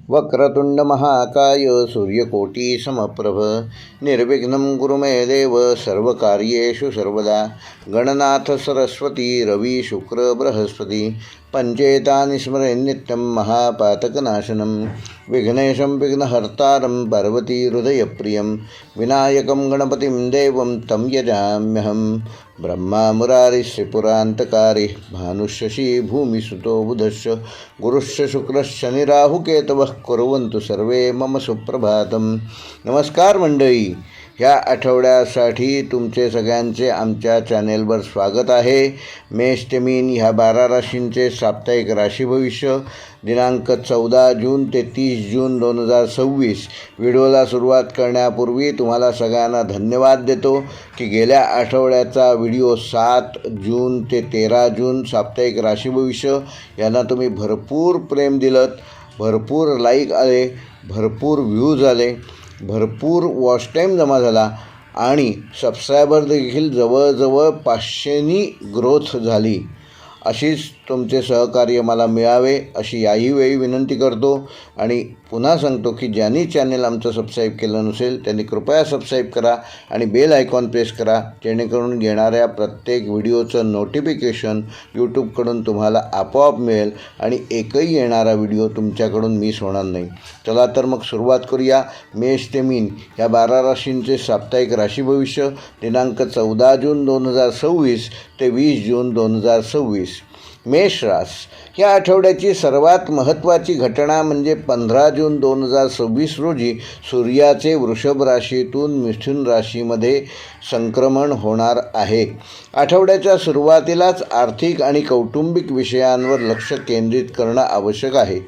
वक्रतुंड महाकाय सूर्यकोटी समप्रभ निर्विघ्नं कुरु मे देव सर्वकार्येषु सर्वदा। गणनाथ सरस्वती रवि शुक्र बृहस्पति पंचेतानि स्मरेन् नित्यं महापातकनाशनं। विघ्नेशं विघ्नहर्तारं पार्वती हृदयप्रियं विनायकं गणपतिं देवं तं यजाम्यहं। ब्रह्मा मुरारिः पुरान्तकारिः भानुशशी भूमिसुतो बुधश्च गुरुश्च शुक्रश्च शनिराहुकेतवः कुर्वन्तु सर्वे मम सुप्रभातम्। नमस्कार मंडळी, ह्या आठवड्यासाठी तुमचे सगळ्यांचे आमच्या चॅनेलवर स्वागत आहे। मेष ते मीन ह्या 12 राशींचे साप्ताहिक राशी भविष्य दिनांक 14 जून ते 30 जून 2026। व्हिडिओला सुरुवात करण्यापूर्वी तुम्हाला सगळ्यांना धन्यवाद देतो की गेल्या आठवड्याचा व्हिडिओ 7 जून ते 13 जून साप्ताहिक राशी भविष्य यांना तुम्ही भरपूर प्रेम दिलत, भरपूर लाईक आले, भरपूर व्ह्यूज आले, भरपूर वॉच टाईम जमा झाला आणि सबस्क्रायबर देखील जवळजवळ 500नी ग्रोथ झाली। अशीच तुमचे सहकार्य मला मिळावे अशी याही वेळी विनंती करतो आणि पुन्हा सांगतो की ज्यांनी चॅनल आमचं सबस्क्राईब केलं नसेल त्यांनी कृपया सबस्क्राईब करा आणि बेल आयकॉन प्रेस करा, जेणेकरून येणाऱ्या प्रत्येक व्हिडिओचं नोटिफिकेशन यूट्यूबकडून तुम्हाला आपोआप मिळेल आणि एकही येणारा व्हिडिओ तुमच्याकडून मिस होणार नाही। चला तर मग सुरुवात करूया। मेष ते मीन ह्या 12 राशींचे साप्ताहिक राशी भविष्य दिनांक 14 जून 2026 ते 20 जून 2026। मेष रास ह्या आठवड्याची सर्वात महत्त्वाची घटना म्हणजे 15 जून 2026 रोजी सूर्याचे वृषभ राशीतून मिथुन राशीमध्ये संक्रमण होणार आहे। आठवड्याच्या सुरुवातीलाच आर्थिक आणि कौटुंबिक विषयांवर लक्ष केंद्रित करणं आवश्यक आहे।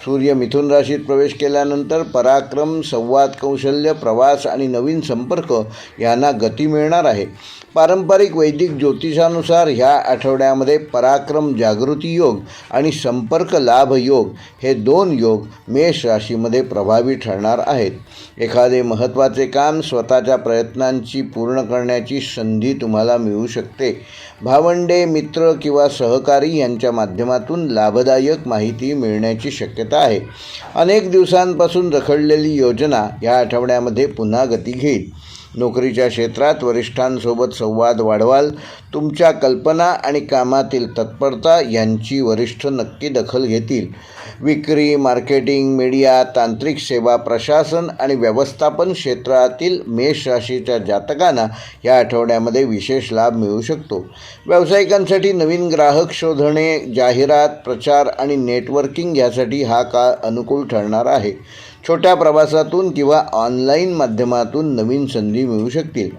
सूर्य मिथुन राशीत प्रवेश केल्यानंतर पराक्रम, संवाद कौशल्य, प्रवास आणि नवीन संपर्क यांना गती मिळणार आहे। पारंपरिक वैदिक ज्योतिषानुसार ह्या आठवड्यामध्ये पराक्रम जागृती योग आणि संपर्क लाभ योग हे 2 योग मेष राशीमध्ये प्रभावी ठरणार आहेत। एखादे महत्त्वाचे काम स्वतःच्या प्रयत्नांची पूर्ण करण्याची संधी तुम्हाला मिळू शकते। भावंडे, मित्र किंवा सहकारी यांच्या माध्यमातून लाभदायक माहिती मिळण्याची शक्यता आहे। अनेक दिवसांपासून रखडलेली योजना या आठवड्यामध्ये पुन्हा गती घेईल। नोकरीच्या क्षेत्रात वरिष्ठांसोबत संवाद वाढवाल। तुमच्या कल्पना आणि कामातील तत्परता यांची वरिष्ठ नक्की दखल घेतील। विक्री, मार्केटिंग, मीडिया, तांत्रिक सेवा, प्रशासन आणि व्यवस्थापन क्षेत्रातील मेष राशीच्या जातकांना या आठवड्यामध्ये विशेष लाभ मिळू शकतो। व्यावसायिकांसाठी नवीन ग्राहक शोधणे, जाहिरात, प्रचार आणि नेटवर्किंग यासाठी हा काळ अनुकूल ठरणार आहे। छोट्या प्रवासातून किंवा ऑनलाईन माध्यमातून नवीन संधी मिळू शकतील।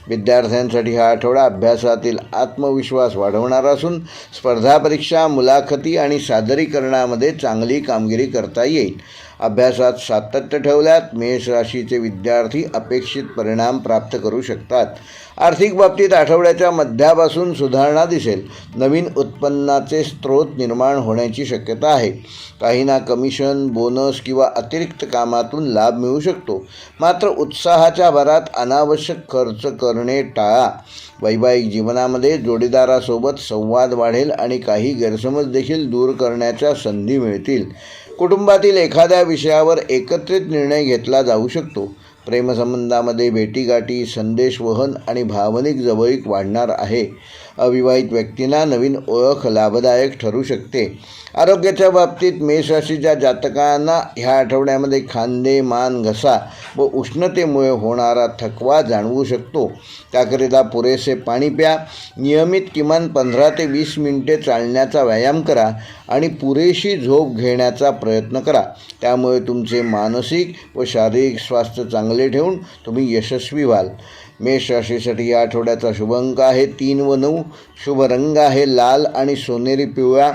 विद्यार्थ्यांसाठी हा आठवडा अभ्यासातील आत्मविश्वास वाढवणारा असून स्पर्धा परीक्षा, मुलाखती आणि सादरीकरणामध्ये चांगली कामगिरी करता येईल। अभ्यासात सातत्य ठेवल्यास मेष राशीचे विद्यार्थी अपेक्षित परिणाम प्राप्त करू शकतात। आर्थिक बाबतीत आठवड्याच्या मध्यापासून सुधारणा दिसेल। नवीन उत्पन्नाचे स्रोत निर्माण होण्याची शक्यता आहे। काहींना कमिशन, बोनस किंवा अतिरिक्त कामातून लाभ मिळू शकतो। मात्र उत्साहाच्या भरात अनावश्यक खर्च करणे टाळा। वैवाहिक जीवनामध्ये जोडीदारासोबत संवाद वाढेल आणि काही गैरसमज देखील दूर करण्याच्या संधी मिळतील। कुटुंबातील एखाद्या विषयावर एकत्रित निर्णय घेतला जाऊ शकतो। प्रेमसंबंधामध्ये भेटीगाठी, संदेशवहन आणि भावनिक जवळीक वाढणार आहे। अविवाहित व्यक्तींना नवीन ओळख लाभदायक ठरू शकते। आरोग्याच्या बाबतीत मेष राशीच्या जातकांना ह्या आठवड्यामध्ये खांदे, मान, घसा व उष्णतेमुळे होणारा थकवा जाणवू शकतो। त्याकरिता पुरेसे पाणी प्या, नियमित किमान 15 ते 20 मिनिटे चालण्याचा व्यायाम करा आणि पुरेशी झोप घेण्याचा प्रयत्न करा। त्यामुळे तुमचे मानसिक व शारीरिक स्वास्थ्य चांगले ठेवून तुम्ही यशस्वी व्हाल। मेष राशीसाठी या आठवड्याचा शुभ अंक आहे 3 व 9। शुभ रंग आहे लाल आणि सोनेरी पिवळा।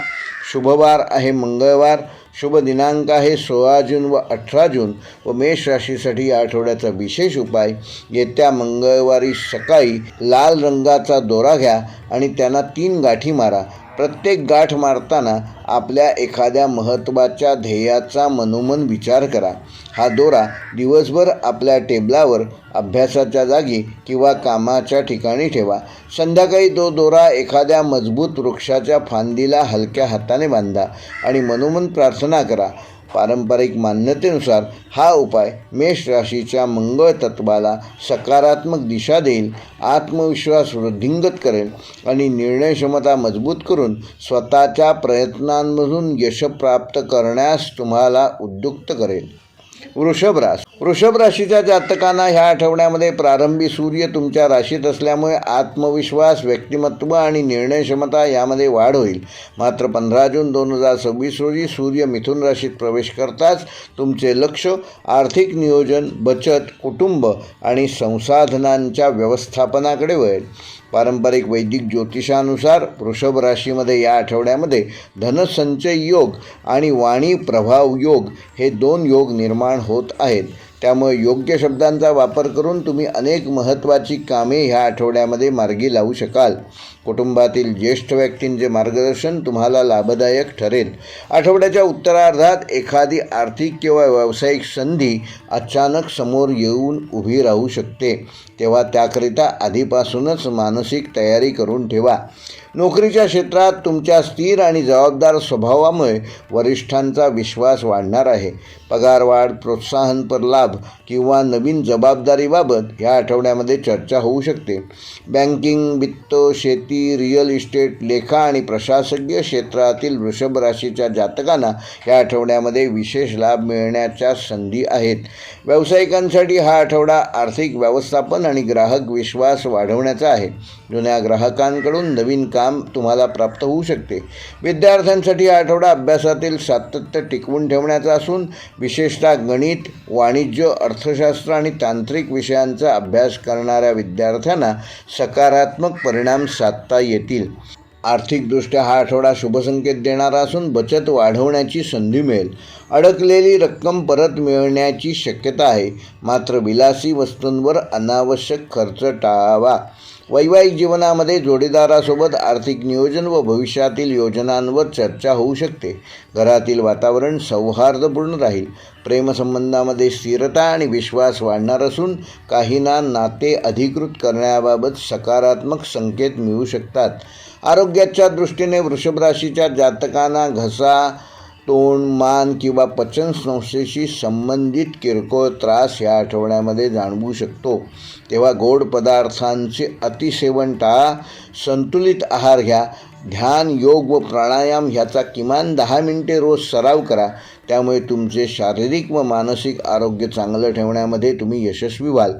शुभवार आहे मंगळवार। शुभ दिनांक आहे 16 जून व 18 जून व मेष राशीसाठी या आठवड्याचा विशेष उपाय येत्या मंगळवारी सकाळी लाल रंगाचा दोरा घ्या आणि त्यांना 3 गाठी मारा। प्रत्येक गाठ मारताना आपल्या एखाद्या महत्त्वाच्या ध्येयाचा मनोमन विचार करा। हा दोरा दिवसभर आपल्या टेबलावर, अभ्यासाच्या जागी किंवा कामाच्या ठिकाणी ठेवा। संध्याकाळी तो दोरा एखाद्या मजबूत वृक्षाच्या फांदीला हलक्या हाताने बांधा आणि मनोमन प्रार्थना करा, पारंपरिक मान्यतेनुसार हा उपाय मेष राशीच्या मंगळ तत्वाला सकारात्मक दिशा देईल, आत्मविश्वास वृद्धिंगत करेल आणि निर्णय क्षमता मजबूत करून स्वतःच्या प्रयत्नांमधून यश प्राप्त करण्यास तुम्हाला उद्युक्त करेल. वृषभ राशीच्या जातकांना ह्या आठवड्यामध्ये प्रारंभी सूर्य तुमच्या राशीत असल्यामुळे आत्मविश्वास, व्यक्तिमत्व आणि निर्णय क्षमता यामध्ये वाढ होईल. मात्र 15 जून 2026 रोजी सूर्य मिथुन राशीत प्रवेश करताच तुमचे लक्ष आर्थिक नियोजन, बचत, कुटुंब आणि संसाधनांच्या व्यवस्थापनाकडे वळेल. पारंपरिक वैदिक ज्योतिषानुसार वृषभ राशीमध्ये या आठवड्यामध्ये धनसंचय योग आणि वाणी प्रभाव योग हे 2 योग निर्माण होत आहेत. त्यामुळे योग्य शब्दांचा वापर करून तुम्ही अनेक महत्त्वाची कामे ह्या आठवड्यामध्ये मार्गी लावू शकाल. कुटुंबातील ज्येष्ठ व्यक्तींचे मार्गदर्शन तुम्हाला लाभदायक ठरेल. आठवड्याच्या उत्तरार्धात एखादी आर्थिक किंवा व्यावसायिक संधी अचानक समोर येऊन उभी राहू शकते, तेव्हा त्याकरिता आधीपासूनच मानसिक तयारी करून ठेवा. नोकरीच्या क्षेत्रात तुमच्या स्थिर आणि जबाबदार स्वभावामुळे वरिष्ठांचा विश्वास वाढणार आहे. पगारवाढ, प्रोत्साहनपर लाभ किंवा नवीन जबाबदारीबाबत या आठवड्यामध्ये चर्चा होऊ शकते. बँकिंग, वित्त, शेती, रिअल इस्टेट, लेखा आणि प्रशासकीय क्षेत्रातील वृषभ राशीच्या जातकांना या आठवड्यामध्ये विशेष लाभ मिळण्याच्या संधी आहेत. व्यावसायिकांसाठी हा आठवडा आर्थिक व्यवस्थापन आणि ग्राहक विश्वास वाढवण्याचा आहे. जुन्या ग्राहकांकडून नवीन काम तुम्हाला प्राप्त होऊ शकते. विद्यार्थ्यांसाठी हा आठवडा अभ्यासातील सातत्य टिकवून ठेवण्याचा असून विशेषतः गणित, वाणिज्य, अर्थशास्त्र आणि तांत्रिक विषयांचा अभ्यास करणाऱ्या विद्यार्थ्यांना सकारात्मक परिणाम साधता येतील. आर्थिकदृष्ट्या हा आठवडा शुभसंकेत देणारा असून बचत वाढवण्याची संधी मिळेल. अडकलेली रक्कम परत मिळण्याची शक्यता आहे. मात्र विलासी वस्तूंवर अनावश्यक खर्च टाळावा. वैवाहिक जीवनामध्ये जोडीदारासोबत आर्थिक नियोजन व भविष्यातील योजनांवर चर्चा होऊ शकते. घरातील वातावरण सौहार्दपूर्ण राहील. प्रेमसंबंधामध्ये स्थिरता आणि विश्वास वाढणार असून काहींना नाते अधिकृत करण्याबाबत सकारात्मक संकेत मिळू शकतात. आरोग्याच्या दृष्टीने वृषभ राशीच्या जातकांना घसा, तोंड, मान किंवा पचन संस्थेशी संबंधित किरकोळ त्रास या आठवड्यामध्ये जाणवू शकतो. तेव्हा गोड पदार्थांचे अतिसेवन टाळा. संतुलित आहार घ्या. ध्यान, योग व प्राणायाम ह्याचा किमान 10 मिनिटे रोज सराव करा. त्यामुळे तुमचे शारीरिक व मानसिक आरोग्य चांगलं ठेवण्यामध्ये तुम्ही यशस्वी व्हाल.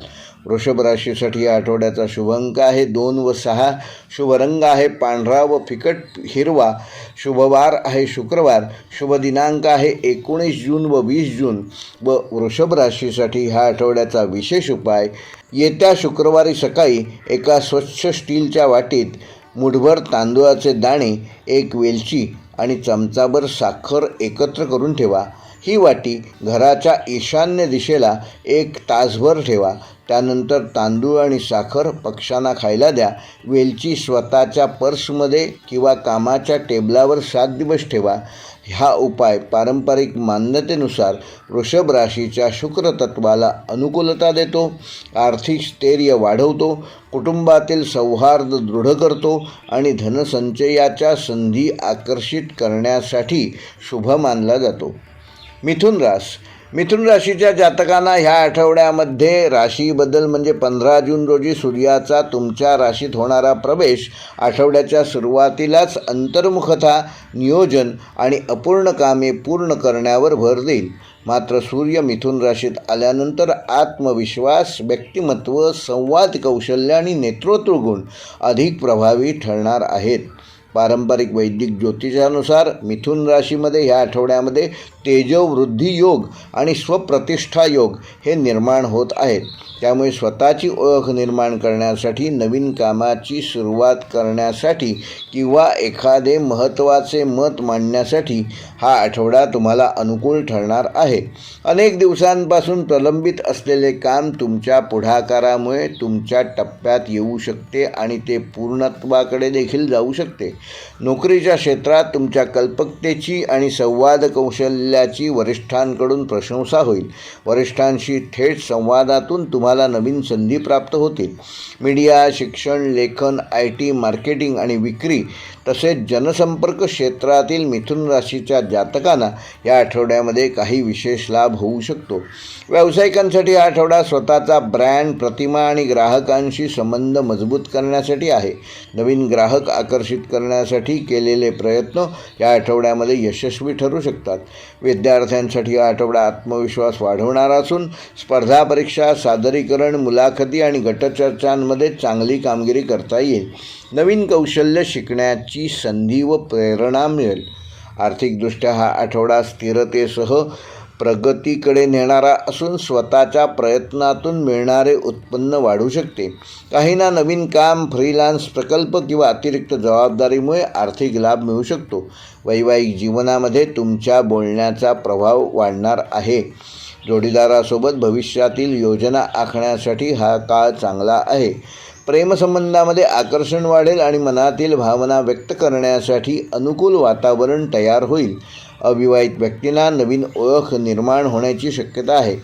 वृषभ राशीसाठी या आठवड्याचा शुभ अंक आहे 2 व 6. शुभ रंग आहे पांढरा व फिकट हिरवा. शुभवार आहे शुक्रवार. शुभ दिनांक आहे 19 जून व 20 जून. व वृषभ राशीसाठी ह्या आठवड्याचा विशेष उपाय येत्या शुक्रवारी सकाळी एका स्वच्छ स्टीलच्या वाटीत मुठभर तांदूळाचे दाणे, 1 वेलची आणि चमचाभर साखर एकत्र करून ठेवा. ही वाटी घराच्या ईशान्य दिशेला 1 तासभर ठेवा. त्यानंतर तांदूळ आणि साखर पक्ष्यांना खायला द्या. वेलची स्वतःच्या पर्समध्ये किंवा कामाच्या टेबलावर 7 दिवस ठेवा. हा उपाय पारंपरिक मान्यतेनुसार वृषभ राशीच्या शुक्र तत्वाला अनुकूलता देतो, आर्थिक स्थैर्य वाढवतो, कुटुंबातील सौहार्द दृढ करतो आणि धनसंचयाच्या संधी आकर्षित करण्यासाठी शुभ मानला जातो. मिथुन राशीच्या जातकांना ह्या आठवड्यामध्ये राशी बदल म्हणजे 15 जून रोजी सूर्याचा तुमच्या राशीत होणारा प्रवेश आठवड्याच्या सुरुवातीलाच अंतर्मुखता, नियोजन आणि अपूर्ण कामे पूर्ण करण्यावर भर देईल. मात्र सूर्य मिथुन राशीत आल्यानंतर आत्मविश्वास, व्यक्तिमत्व, संवाद कौशल्य आणि नेतृत्व गुण अधिक प्रभावी ठरणार आहेत. पारंपरिक वैदिक ज्योतिषानुसार मिथुन राशीमध्ये ह्या आठवड्यामध्ये तेजोवृद्धी योग आणि स्वप्रतिष्ठा योग हे निर्माण होत आहेत. त्यामुळे स्वतःची ओळख निर्माण करण्यासाठी, नवीन कामाची सुरुवात करण्यासाठी किंवा एखादे महत्त्वाचे मत मांडण्यासाठी हा आठवडा तुम्हाला अनुकूल ठरणार आहे. अनेक दिवसांपासून प्रलंबित असलेले काम तुमच्या पुढाकारामुळे तुमच्या टप्प्यात येऊ शकते आणि ते पूर्णत्वाकडे देखील जाऊ शकते. नोकरीच्या क्षेत्रात तुमच्या कल्पकतेची आणि संवाद कौशल्य कौशल्याची वरिष्ठांकडून प्रशंसा होईल. वरिष्ठांशी थेट संवादातून तुम्हाला नवीन संधी प्राप्त होतील. मीडिया, शिक्षण, लेखन, IT, मार्केटिंग आणि विक्री तसेच जनसंपर्क क्षेत्रातील मिथुन राशीच्या जातकांना या आठवड्यामध्ये काही विशेष लाभ होऊ शकतो. व्यावसायिकांसाठी हा आठवडा स्वतःचा ब्रँड, प्रतिमा आणि ग्राहकांशी संबंध मजबूत करण्यासाठी आहे. नवीन ग्राहक आकर्षित करण्यासाठी केलेले प्रयत्न या आठवड्यामध्ये यशस्वी ठरू शकतात. विद्यार्थ्यांसाठी हा आठवडा आत्मविश्वास वाढवणारा असून स्पर्धा परीक्षा, सादरीकरण, मुलाखती आणि गटचर्चांमध्ये चांगली कामगिरी करता येईल. नवीन कौशल्य शिकण्याची संधी व प्रेरणा मिळेल. आर्थिकदृष्ट्या हा आठवडा स्थिरतेसह प्रगतीकडे नेणारा असून स्वतःच्या प्रयत्नातून मिळणारे उत्पन्न वाढू शकते. काहींना नवीन काम, फ्रीलान्स प्रकल्प किंवा अतिरिक्त जबाबदारीमुळे आर्थिक लाभ मिळू शकतो. वैवाहिक जीवनामध्ये तुमच्या बोलण्याचा प्रभाव वाढणार आहे. जोडीदारासोबत भविष्यातील योजना आखण्यासाठी हा काळ चांगला आहे. प्रेमसंबंधामध्ये आकर्षण वाढेल आणि मनातील भावना व्यक्त करण्यासाठी अनुकूल वातावरण तयार होईल. अविवाहित व्यक्तींना नवीन ओळख निर्माण होण्याची शक्यता आहे.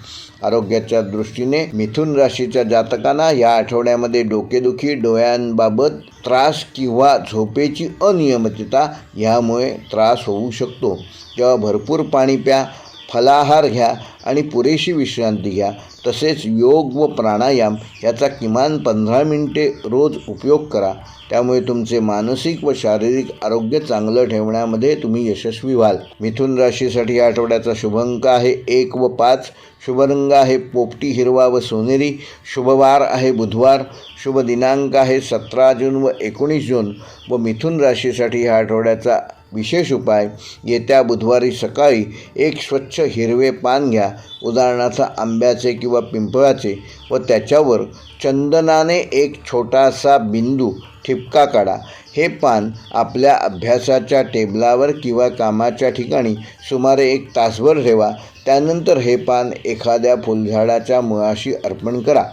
आरोग्याच्या दृष्टीने मिथुन राशीच्या जातकांना या आठवड्यामध्ये डोकेदुखी, डोळ्यांबाबत त्रास किंवा झोपेची अनियमितता यामुळे त्रास होऊ शकतो. तेव्हा भरपूर पाणी प्या, फलाहार घ्या आणि पुरेशी विश्रांती घ्या. तसेच योग व प्राणायाम याचा किमान 15 मिनिटे रोज उपयोग करा. त्यामुळे तुमचे मानसिक व शारीरिक आरोग्य चांगलं ठेवण्यामध्ये तुम्ही यशस्वी व्हाल. मिथुन राशीसाठी या आठवड्याचा शुभ अंक आहे 1 व 5. शुभ रंग आहे पोपटी, हिरवा व सोनेरी. शुभवार आहे बुधवार. शुभ दिनांक आहे 17 जून व 19 जून. व मिथुन राशीसाठी ह्या आठवड्याचा विशेष उपाय, येत्या बुधवारी सकाळी एक स्वच्छ हिरवे पान घ्या, उदाहरणार्थ आंब्याचे किंवा पिंपळाचे, व त्याच्यावर चंदनाने एक छोटासा बिंदू ठिपका काढा. हे पान आपल्या अभ्यासाच्या टेबलावर किंवा कामाच्या ठिकाणी सुमारे 1 तासभर ठेवा. त्यानंतर हे पान एखाद्या फुलझाडाच्या मुळाशी अर्पण करा.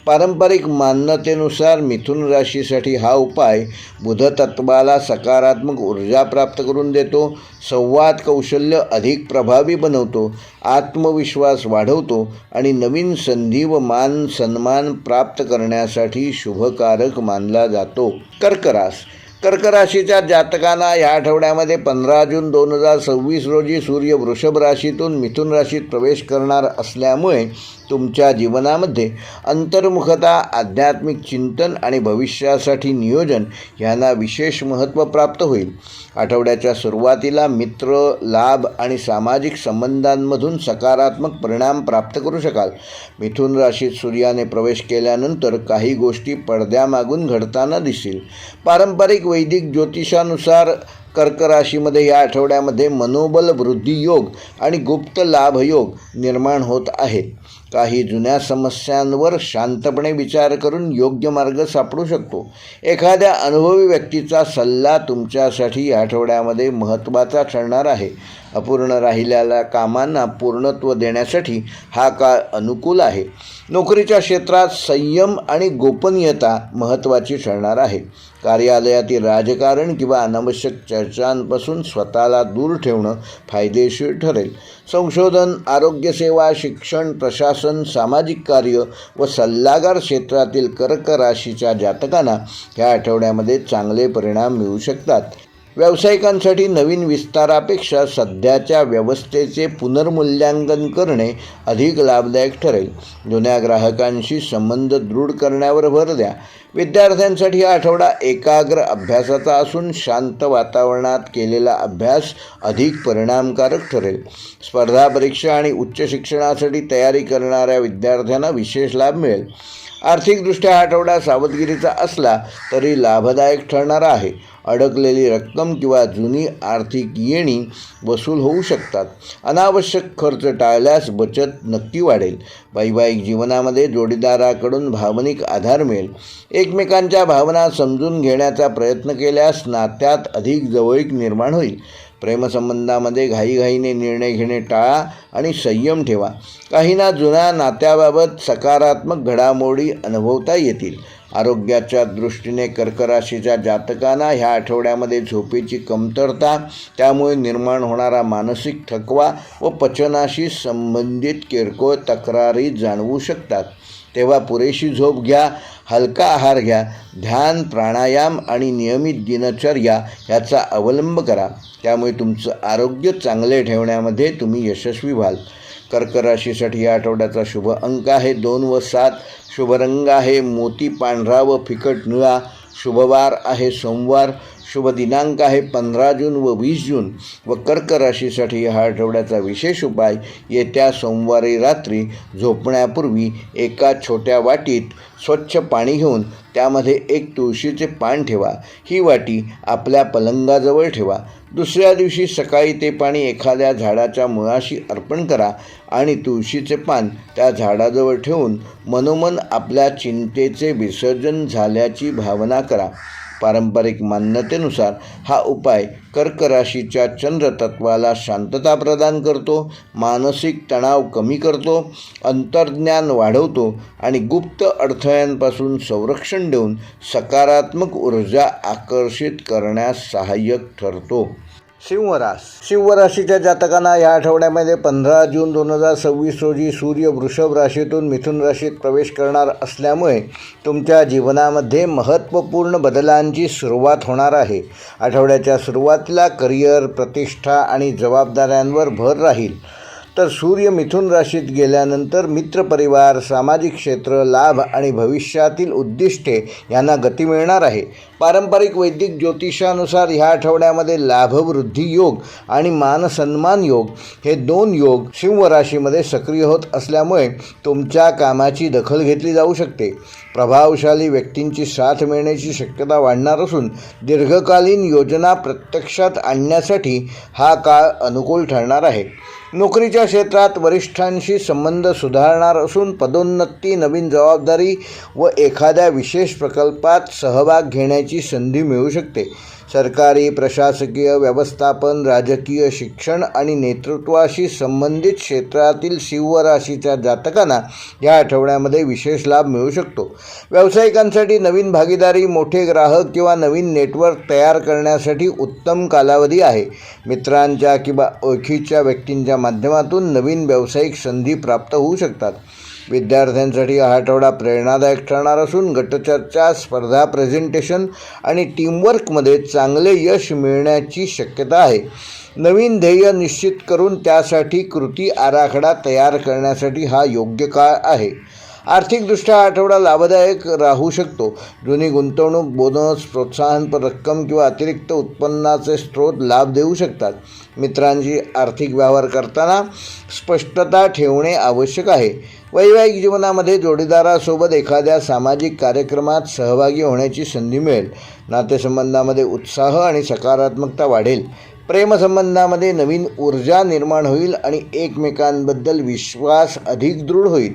पारंपरिक मान्यतेनुसार मिथुन राशीसाठी हा उपाय बुधतत्वाला सकारात्मक ऊर्जा प्राप्त करून देतो, संवाद कौशल्य अधिक प्रभावी बनवतो, आत्मविश्वास वाढवतो आणि नवीन संधी व मान सन्मान प्राप्त करण्यासाठी शुभकारक मानला जातो. कर्क राशीच्या जातकांना या आठवड्यामध्ये 15 जून 2026 रोजी सूर्य वृषभ राशीतून मिथुन राशीत प्रवेश करणार असल्यामुळे तुमच्या जीवनामध्ये अंतर्मुखता, आध्यात्मिक चिंतन आणि भविष्यासाठी नियोजन यांना विशेष महत्त्व प्राप्त होईल. आठवड्याच्या सुरुवातीला मित्र, लाभ आणि सामाजिक संबंधांमधून सकारात्मक परिणाम प्राप्त करू शकाल. मिथुन राशीत सूर्याने प्रवेश केल्यानंतर काही गोष्टी पडद्यामागून घडताना दिसतील. पारंपरिक वैदिक ज्योतिषानुसार कर्क राशीमध्ये या आठवड्यामध्ये मनोबल वृद्धी योग आणि गुप्त लाभ योग निर्माण होत आहेत. काही जुन्या समस्यांवर शांतपणे विचार करून योग्य मार्ग सापडू शकतो. एखाद्या अनुभवी व्यक्तीचा सल्ला तुमच्यासाठी या आठवड्यामध्ये महत्त्वाचा ठरणार आहे. अपूर्ण राहिलेल्या कामांना पूर्णत्व देण्यासाठी हा काळ अनुकूल आहे. नोकरीच्या क्षेत्रात संयम आणि गोपनीयता महत्त्वाची ठरणार आहे. कार्यालयातील राजकारण किंवा अनावश्यक चर्चांपासून स्वतःला दूर ठेवणं फायदेशीर ठरेल. संशोधन, आरोग्यसेवा, शिक्षण, प्रशासन, सामाजिक कार्य व सल्लागार क्षेत्रातील कर्क राशीच्या जातकांना ह्या आठवड्यामध्ये चांगले परिणाम मिळू शकतात. व्यावसायिकांसाठी नवीन विस्तारापेक्षा सध्याच्या व्यवस्थेचे पुनर्मूल्यांकन करणे अधिक लाभदायक ठरेल. जुन्या ग्राहकांशी संबंध दृढ करण्यावर भर द्या. विद्यार्थ्यांसाठी हा आठवडा एकाग्र अभ्यासाचा असून शांत वातावरणात केलेला अभ्यास अधिक परिणामकारक ठरेल. स्पर्धा परीक्षा आणि उच्च शिक्षणासाठी तयारी करणाऱ्या विद्यार्थ्यांना विशेष लाभ मिळेल. आर्थिकदृष्ट्या हा आठवडा सावधगिरीचा असला तरी लाभदायक ठरणारा आहे. अडकलेली रक्कम किंवा जुनी आर्थिक येणी वसूल होऊ शकतात. अनावश्यक खर्च टाळल्यास बचत नक्की वाढेल. वैवाहिक जीवनामध्ये जोडीदाराकडून भावनिक आधार मिळेल. एकमेकांच्या भावना समजून घेण्याचा प्रयत्न केल्यास नात्यात अधिक जवळीक निर्माण होईल. प्रेमसंबंधामध्ये घाईघाईने निर्णय घेणे टाळा आणि संयम ठेवा. काहींना जुन्या नात्याबाबत सकारात्मक घडामोडी अनुभवता येतील. आरोग्याच्या दृष्टीने कर्क राशीच्या जातकांना ह्या आठवड्यामध्ये झोपेची कमतरता, त्यामुळे निर्माण होणारा मानसिक थकवा व पचनाशी संबंधित किरकोळ तक्रारी जाणवू शकतात. तेव्हा पुरेशी झोप घ्या, हलका आहार घ्या, ध्यान, प्राणायाम आणि नियमित दिनचर्या याचा अवलंब करा. त्यामुळे तुमचं आरोग्य चांगले ठेवण्यामध्ये तुम्ही यशस्वी व्हाल. कर्क राशीसाठी या आठवड्याचा शुभ अंक आहे 2 व 7. शुभ रंग आहे मोती पांढरा व फिकट निळा. शुभवार आहे सोमवार. शुभ दिनांक आहे 15 जून व 20 जून. व कर्क राशीसाठी हा आठवड्याचा विशेष उपाय, येत्या सोमवारी रात्री झोपण्यापूर्वी एका छोट्या वाटीत स्वच्छ पाणी घेऊन त्यामध्ये एक तुळशीचे पान ठेवा. ही वाटी आपल्या पलंगाजवळ ठेवा. दुसऱ्या दिवशी सकाळी ते पाणी एखाद्या झाडाच्या मुळाशी अर्पण करा आणि तुळशीचे पान त्या झाडाजवळ ठेवून मनोमन आपल्या चिंतेचे विसर्जन झाल्याची भावना करा. पारंपरिक मान्यतेनुसार हा उपाय कर्क राशीच्या चंद्रतत्वाला शांतता प्रदान करतो, मानसिक तणाव कमी करतो, अंतर्ज्ञान वाढवतो आणि गुप्त अडथळ्यांपासून संरक्षण देऊन सकारात्मक ऊर्जा आकर्षित करण्यास सहाय्यक ठरतो. सिंह राशीच्या जातकांना या आठवड्यामध्ये 15 जून 2026 रोजी सूर्य वृषभ राशीतून मिथुन राशीत प्रवेश करणार असल्यामुळे तुमच्या जीवनामध्ये महत्त्वपूर्ण बदलांची सुरुवात होणार आहे. आठवड्याच्या सुरुवातीला करिअर, प्रतिष्ठा आणि जबाबदाऱ्यांवर भर राहील. तर सूर्य मिथुन राशीत गेल्यानंतर मित्रपरिवार, सामाजिक क्षेत्र, लाभ आणि भविष्यातील उद्दिष्टे यांना गती मिळणार आहे. पारंपरिक वैदिक ज्योतिषानुसार ह्या आठवड्यामध्ये लाभवृद्धी योग आणि मानसन्मान योग हे 2 योग सिंह राशीमध्ये सक्रिय होत असल्यामुळे तुमच्या कामाची दखल घेतली जाऊ शकते. प्रभावशाली व्यक्तींची साथ मिळण्याची शक्यता वाढणार असून दीर्घकालीन योजना प्रत्यक्षात आणण्यासाठी हा काळ अनुकूल ठरणार आहे. नोकरीच्या क्षेत्रात वरिष्ठांशी संबंध सुधारणार असून पदोन्नती, नवीन जबाबदारी व एखाद्या विशेष प्रकल्पात सहभाग घेण्याची संधी मिळू शकते. सरकारी, प्रशासकीय, व्यवस्थापन, राजकीय, शिक्षण आणि नेतृत्वाशी संबंधित क्षेत्रातील सिंह राशीच्या जातकांना या आठवड्यामध्ये विशेष लाभ मिळू शकतो. व्यावसायिकांसाठी नवीन भागीदारी, मोठे ग्राहक किंवा नवीन नेटवर्क तयार करण्यासाठी उत्तम कालावधी आहे. मित्रांच्या किंवा ओळखीच्या व्यक्तींच्या माध्यमातून नवीन व्यावसायिक संधी प्राप्त होऊ शकतात. विद्यार्थ्यांसाठी हा आठवडा प्रेरणादायक ठरणार असून गटचर्चा, स्पर्धा, प्रेझेंटेशन आणि टीमवर्कमध्ये चांगले यश मिळण्याची शक्यता आहे. नवीन ध्येय निश्चित करून त्यासाठी कृती आराखडा तयार करण्यासाठी हा योग्य काळ आहे. आर्थिकदृष्ट्या हा आठवडा लाभदायक राहू शकतो. जुनी गुंतवणूक, बोनस, प्रोत्साहनपर रक्कम किंवा अतिरिक्त उत्पन्नाचे स्रोत लाभ देऊ शकतात. मित्रांशी आर्थिक व्यवहार करताना स्पष्टता ठेवणे आवश्यक आहे. वैवाहिक जीवनामध्ये जोडीदारासोबत एखाद्या सामाजिक कार्यक्रमात सहभागी होण्याची संधी मिळेल. नातेसंबंधामध्ये उत्साह आणि सकारात्मकता वाढेल. प्रेमसंबंधामध्ये नवीन ऊर्जा निर्माण होईल आणि एकमेकांबद्दल विश्वास अधिक दृढ होईल.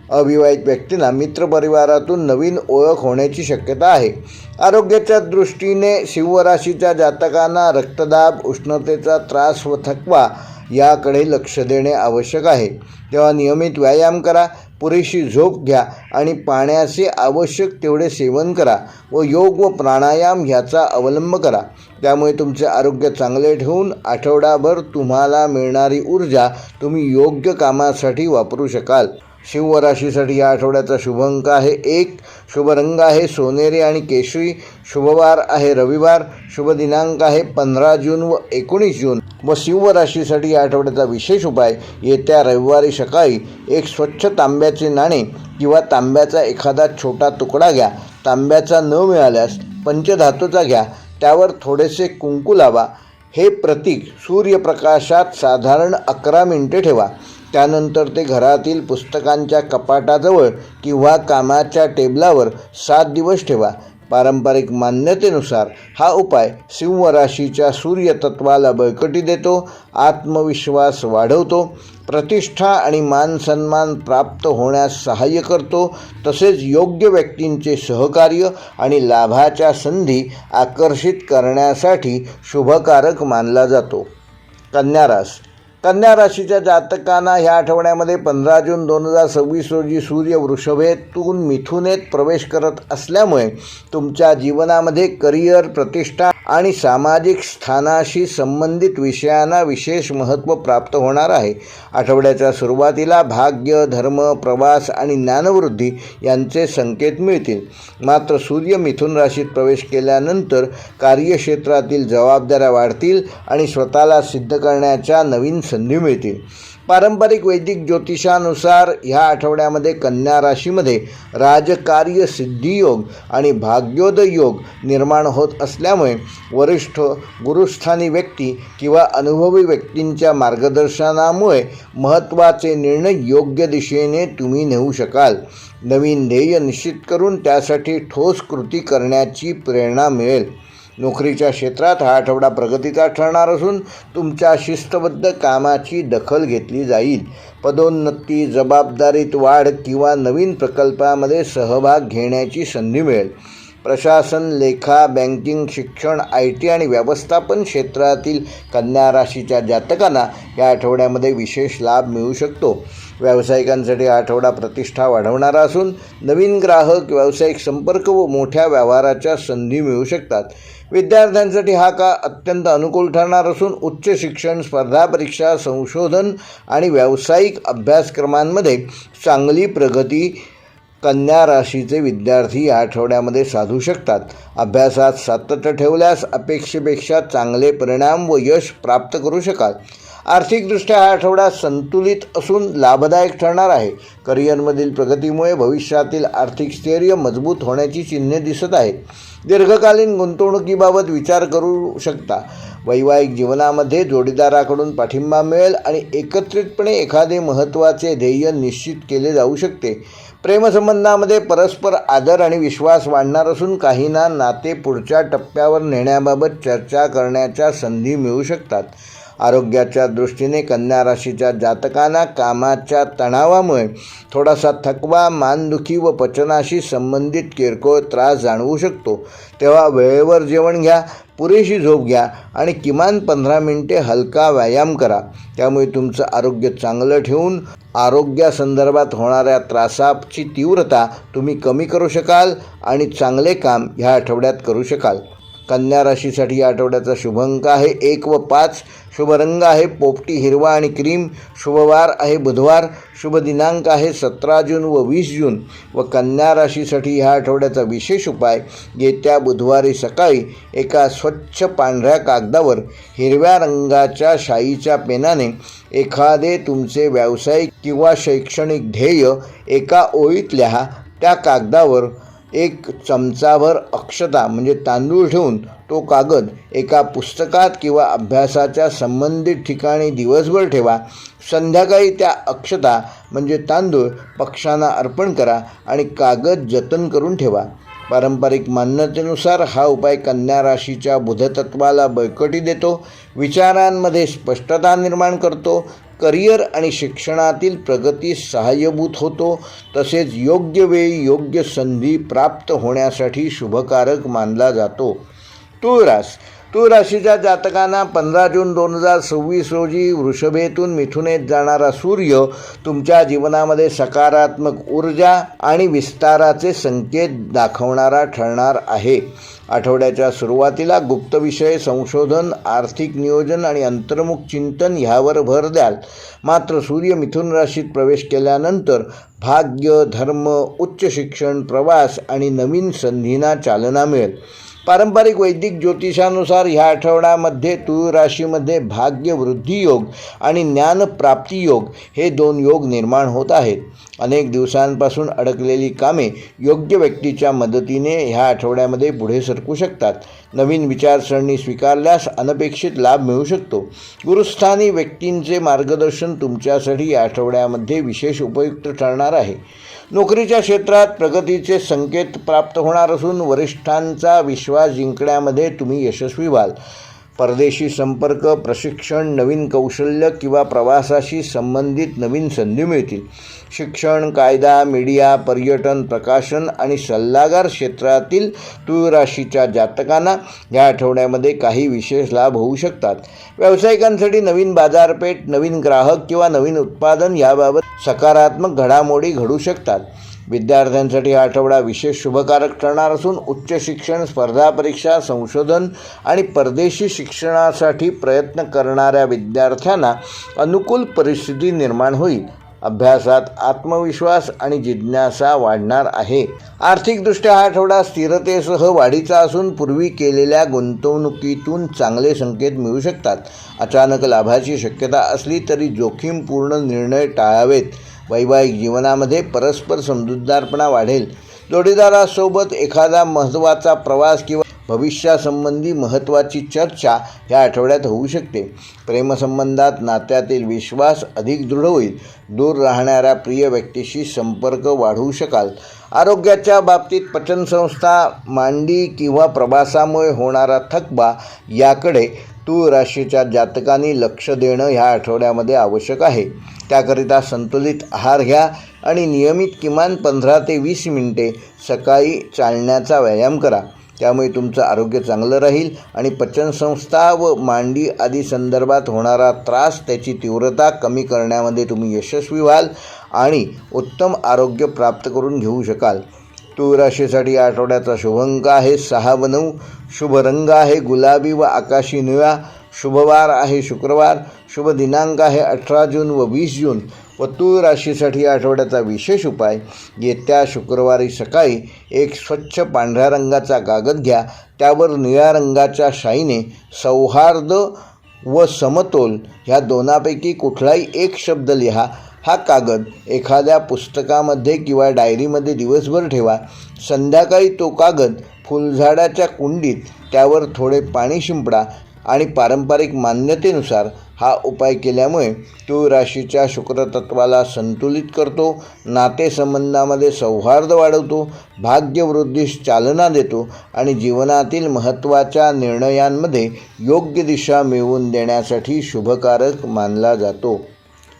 अविवाहित व्यक्तींना मित्रपरिवारातून नवीन ओळख होण्याची शक्यता आहे. आरोग्याच्या दृष्टीने सिंह राशीच्या जातकांना रक्तदाब, उष्णतेचा त्रास व थकवा याकडे लक्ष देणे आवश्यक आहे. तेव्हा नियमित व्यायाम करा, पुरेशी झोप घ्या आणि पाण्याचे आवश्यक तेवढे सेवन करा व योग व प्राणायाम ह्याचा अवलंब करा. त्यामुळे तुमचे आरोग्य चांगले ठेवून आठवडाभर तुम्हाला मिळणारी ऊर्जा तुम्ही योग्य कामासाठी वापरू शकाल. सिंह राशीसाठी या आठवड्याचा शुभ अंक आहे 1. शुभ रंग आहे सोनेरी आणि केशरी. शुभवार आहे रविवार. शुभ दिनांक आहे 15 जून व 19 जून. व सिंह राशीसाठी या आठवड्याचा विशेष उपाय, येत्या रविवारी सकाळी एक स्वच्छ तांब्याचे नाणे किंवा तांब्याचा एखादा छोटा तुकडा घ्या. तांब्याचा न मिळाल्यास पंचधातूचा घ्या. त्यावर थोडेसे कुंकू लावा. हे प्रतीक सूर्यप्रकाशात साधारण 11 मिनिटे ठेवा. त्यानंतर ते घरातील पुस्तकांच्या कपाटाजवळ किंवा कामाच्या टेबलावर 7 दिवस ठेवा. पारंपरिक मान्यतेनुसार हा उपाय सिंह राशीच्या सूर्यतत्वाला बळकटी देतो, आत्मविश्वास वाढवतो, प्रतिष्ठा आणि मानसन्मान प्राप्त होण्यास सहाय्य करतो. तसेच योग्य व्यक्तींचे सहकार्य आणि लाभाच्या संधी आकर्षित करण्यासाठी शुभकारक मानला जातो. कन्या रास कन्या राशीच्या जातकांना ह्या आठवड्यामध्ये 15 जून 2026 रोजी सूर्य वृषभेतून मिथुनेत प्रवेश करत असल्यामुळे तुमच्या जीवनामध्ये करिअर, प्रतिष्ठा आणि सामाजिक स्थानाशी संबंधित विषयांना विशेष महत्त्व प्राप्त होणार आहे. आठवड्याच्या सुरुवातीला भाग्य, धर्म, प्रवास आणि ज्ञानवृद्धी यांचे संकेत मिळतील. मात्र सूर्य मिथुन राशीत प्रवेश केल्यानंतर कार्यक्षेत्रातील जबाबदाऱ्या वाढतील आणि स्वतःला सिद्ध करण्याच्या नवीन संधी मिळतील. पारंपरिक वैदिक ज्योतिषानुसार ह्या आठवड्यामध्ये कन्या राशीमध्ये राजकार्य सिद्धियोग आणि भाग्योदय योग निर्माण होत असल्यामुळे वरिष्ठ, गुरुस्थानी व्यक्ती किंवा अनुभवी व्यक्तींच्या मार्गदर्शनामुळे महत्त्वाचे निर्णय योग्य दिशेने तुम्ही नेऊ शकाल. नवीन ध्येय निश्चित करून त्यासाठी ठोस कृती करण्याची प्रेरणा मिळेल. नोकरीच्या क्षेत्रात हा आठवडा प्रगतीचा ठरणार असून तुमच्या शिस्तबद्ध कामाची दखल घेतली जाईल. पदोन्नती, जबाबदारीत वाढ किंवा नवीन प्रकल्पामध्ये सहभाग घेण्याची संधी मिळेल. प्रशासन, लेखा, बँकिंग, शिक्षण, IT आणि व्यवस्थापन क्षेत्रातील कन्या राशीच्या जातकांना या आठवड्यामध्ये विशेष लाभ मिळू शकतो. व्यावसायिकांसाठी हा आठवडा प्रतिष्ठा वाढवणारा असून नवीन ग्राहक, व्यावसायिक संपर्क व मोठ्या व्यवहाराच्या संधी मिळू शकतात. विद्यार्थ्यांसाठी हा काळ अत्यंत अनुकूल ठरणार असून उच्च शिक्षण, स्पर्धा परीक्षा, संशोधन आणि व्यावसायिक अभ्यासक्रमांमध्ये चांगली प्रगती कन्या राशीचे विद्यार्थी या आठवड्यामध्ये साधू शकतात. अभ्यासात सातत्य ठेवल्यास अपेक्षेपेक्षा चांगले परिणाम व यश प्राप्त करू शकाल. आर्थिकदृष्ट्या हा आठवडा संतुलित असून लाभदायक ठरणार आहे. करिअरमधील प्रगतीमुळे भविष्यातील आर्थिक स्थैर्य मजबूत होण्याची चिन्हे दिसत आहेत. दीर्घकालीन गुंतवणुकीबाबत विचार करू शकता. वैवाहिक जीवनामध्ये जोडीदाराकडून पाठिंबा मिळेल आणि एकत्रितपणे एखादे महत्त्वाचे ध्येय निश्चित केले जाऊ शकते. प्रेमसंबंधामध्ये परस्पर आदर आणि विश्वास वाढणार असून काहींना नाते पुढच्या टप्प्यावर नेण्याबाबत चर्चा करण्याच्या संधी मिळू शकतात. आरोग्याच्या दृष्टीने कन्या राशीच्या जातकांना कामाच्या तणावामुळे थोडासा थकवा, मानदुखी व पचनाशी संबंधित किरकोळ त्रास जाणवू शकतो. तेव्हा वेळेवर जेवण घ्या, पुरेशी झोप घ्या आणि किमान 15 मिनिटे हलका व्यायाम करा. त्यामुळे तुमचं आरोग्य चांगलं ठेवून आरोग्यासंदर्भात होणाऱ्या त्रासाची तीव्रता तुम्ही कमी करू शकाल आणि चांगले काम ह्या आठवड्यात करू शकाल. कन्या राशीसाठी या आठवड्याचा शुभ अंक आहे 1 व 5. शुभ रंग आहे पोपटी, हिरवा आणि क्रीम. शुभवार आहे बुधवार. शुभ दिनांक आहे 17 जून व 20 जून. व कन्या राशीसाठी ह्या आठवड्याचा विशेष उपाय येत्या बुधवारी सकाळी एका स्वच्छ पांढऱ्या कागदावर हिरव्या रंगाच्या शाईच्या पेनाने एखादे तुमचे व्यावसायिक किंवा शैक्षणिक ध्येय एका ओळीत लिहा. त्या कागदावर 1 चमचाभर अक्षता म्हणजे तांदूळ ठेवून तो कागद एका पुस्तकात किंवा अभ्यासाच्या संबंधित ठिकाणी दिवसभर ठेवा. संध्याकाळी त्या अक्षता म्हणजे तांदूळ पक्ष्यांना अर्पण करा आणि कागद जतन करून ठेवा. पारंपरिक मान्यतेनुसार हा उपाय कन्या राशीच्या बुधतत्वाला बळकटी देतो, विचारांमध्ये स्पष्टता निर्माण करतो, करिअर आणि शिक्षणातील प्रगतीस सहाय्यभूत होतो, तसेच योग्य वेळी योग्य संधी प्राप्त होण्यासाठी शुभकारक मानला जातो. तुळ राशीच्या जातकांना 15 जून 2026 रोजी वृषभेतून मिथुनेत जाणारा सूर्य तुमच्या जीवनामध्ये सकारात्मक ऊर्जा आणि विस्ताराचे संकेत दाखवणारा ठरणार आहे. आठवड्याच्या सुरुवातीला गुप्त विषय, संशोधन, आर्थिक नियोजन आणि अंतर्मुख चिंतन ह्यावर भर द्याल. मात्र सूर्य मिथुन राशीत प्रवेश केल्यानंतर भाग्य, धर्म, उच्च शिक्षण, प्रवास आणि नवीन संधींना चालना मिळेल. पारंपरिक वैदिक ज्योतिषानुसार ह्या आठवड्यामध्ये तुळ राशीमध्ये भाग्य वृद्धी योग आणि ज्ञानप्राप्ती योग हे 2 योग निर्माण होत आहेत. अनेक दिवसांपासून अडकलेली कामे योग्य व्यक्तीच्या मदतीने ह्या आठवड्यामध्ये पुढे सरकू शकतात. नवीन विचारसरणी स्वीकारल्यास अनपेक्षित लाभ मिळू शकतो. गुरुस्थानी व्यक्तींचे मार्गदर्शन तुमच्यासाठी या आठवड्यामध्ये विशेष उपयुक्त ठरणार आहे. नोकरीच्या क्षेत्रात प्रगतीचे संकेत प्राप्त होणार असून वरिष्ठांचा विश्वास जिंकण्यामध्ये तुम्ही यशस्वी व्हाल. परदेशी संपर्क, प्रशिक्षण, नवीन कौशल्य किंवा प्रवासाशी संबंधित नवीन संधी मिळतील. शिक्षण, कायदा, मीडिया, पर्यटन, प्रकाशन आणि सल्लागार क्षेत्रातील तूळ राशीच्या जातकांना या आठवड्यामध्ये काही विशेष लाभ होऊ शकतात. व्यावसायिकांसाठी नवीन बाजारपेठ, नवीन ग्राहक किंवा नवीन उत्पादन याबाबत सकारात्मक घडामोडी घडू शकतात. विद्यार्थ्यांसाठी हा आठवडा विशेष शुभकारक ठरणार असून उच्च शिक्षण, स्पर्धा परीक्षा, संशोधन आणि परदेशी शिक्षणासाठी प्रयत्न करणाऱ्या विद्यार्थ्यांना अनुकूल परिस्थिती निर्माण होईल. अभ्यासात आत्मविश्वास आणि जिज्ञासा वाढणार आहे. आर्थिकदृष्ट्या हा आठवडा स्थिरतेसह वाढीचा असून पूर्वी केलेल्या गुंतवणुकीतून चांगले संकेत मिळू शकतात. अचानक लाभाची शक्यता असली तरी जोखीमपूर्ण निर्णय टाळावेत. वैवाहिक जीवनामध्ये परस्पर समजूतदारपणा वाढेल. जोडीदारासोबत एखादा महत्त्वाचा प्रवास किंवा भविष्यासंबंधी महत्त्वाची चर्चा या आठवड्यात होऊ शकते. प्रेमसंबंधात नात्यातील विश्वास अधिक दृढ होईल. दूर राहणाऱ्या प्रिय व्यक्तीशी संपर्क वाढवू शकाल. आरोग्याच्या बाबतीत पचनसंस्था, मांडी किंवा प्रवासामुळे होणारा थकवा याकडे तूळ राशीच्या जातकांनी लक्ष देणं ह्या आठवड्यामध्ये आवश्यक आहे. त्याकरिता संतुलित आहार घ्या आणि नियमित किमान 15 ते 20 मिनिटे सकाळी चालण्याचा व्यायाम करा. त्यामुळे तुमचं आरोग्य चांगलं राहील आणि पचनसंस्था व मांडी आदी संदर्भात होणारा त्रास, त्याची तीव्रता कमी करण्यामध्ये तुम्ही यशस्वी व्हाल आणि उत्तम आरोग्य प्राप्त करून घेऊ शकाल. तूळ राशीसाठी या आठवड्याचा शुभ अंक आहे 6 व 9. शुभ रंग आहे गुलाबी व आकाशी निळा. शुभवार आहे शुक्रवार. शुभ दिनांक आहे 18 जून व 20 जून. व तूळ राशीसाठी या आठवड्याचा विशेष उपाय, येत्या शुक्रवारी सकाळी एक स्वच्छ पांढऱ्या रंगाचा कागद घ्या. त्यावर निळ्या रंगाच्या शाईने सौहार्द व समतोल ह्या दोनापैकी कुठलाही एक शब्द लिहा. हा कागद एखाद्या पुस्तकामध्ये किंवा डायरीमध्ये दिवसभर ठेवा. संध्याकाळी तो कागद फुलझाडाच्या कुंडीत त्यावर थोडे पाणी शिंपडा आणि पारंपरिक मान्यतेनुसार हा उपाय केल्यामुळे तूळ राशीच्या शुक्रतत्वाला संतुलित करतो, नातेसंबंधामध्ये सौहार्द वाढवतो, भाग्यवृद्धीस चालना देतो आणि जीवनातील महत्त्वाच्या निर्णयांमध्ये योग्य दिशा मिळवून देण्यासाठी शुभकारक मानला जातो.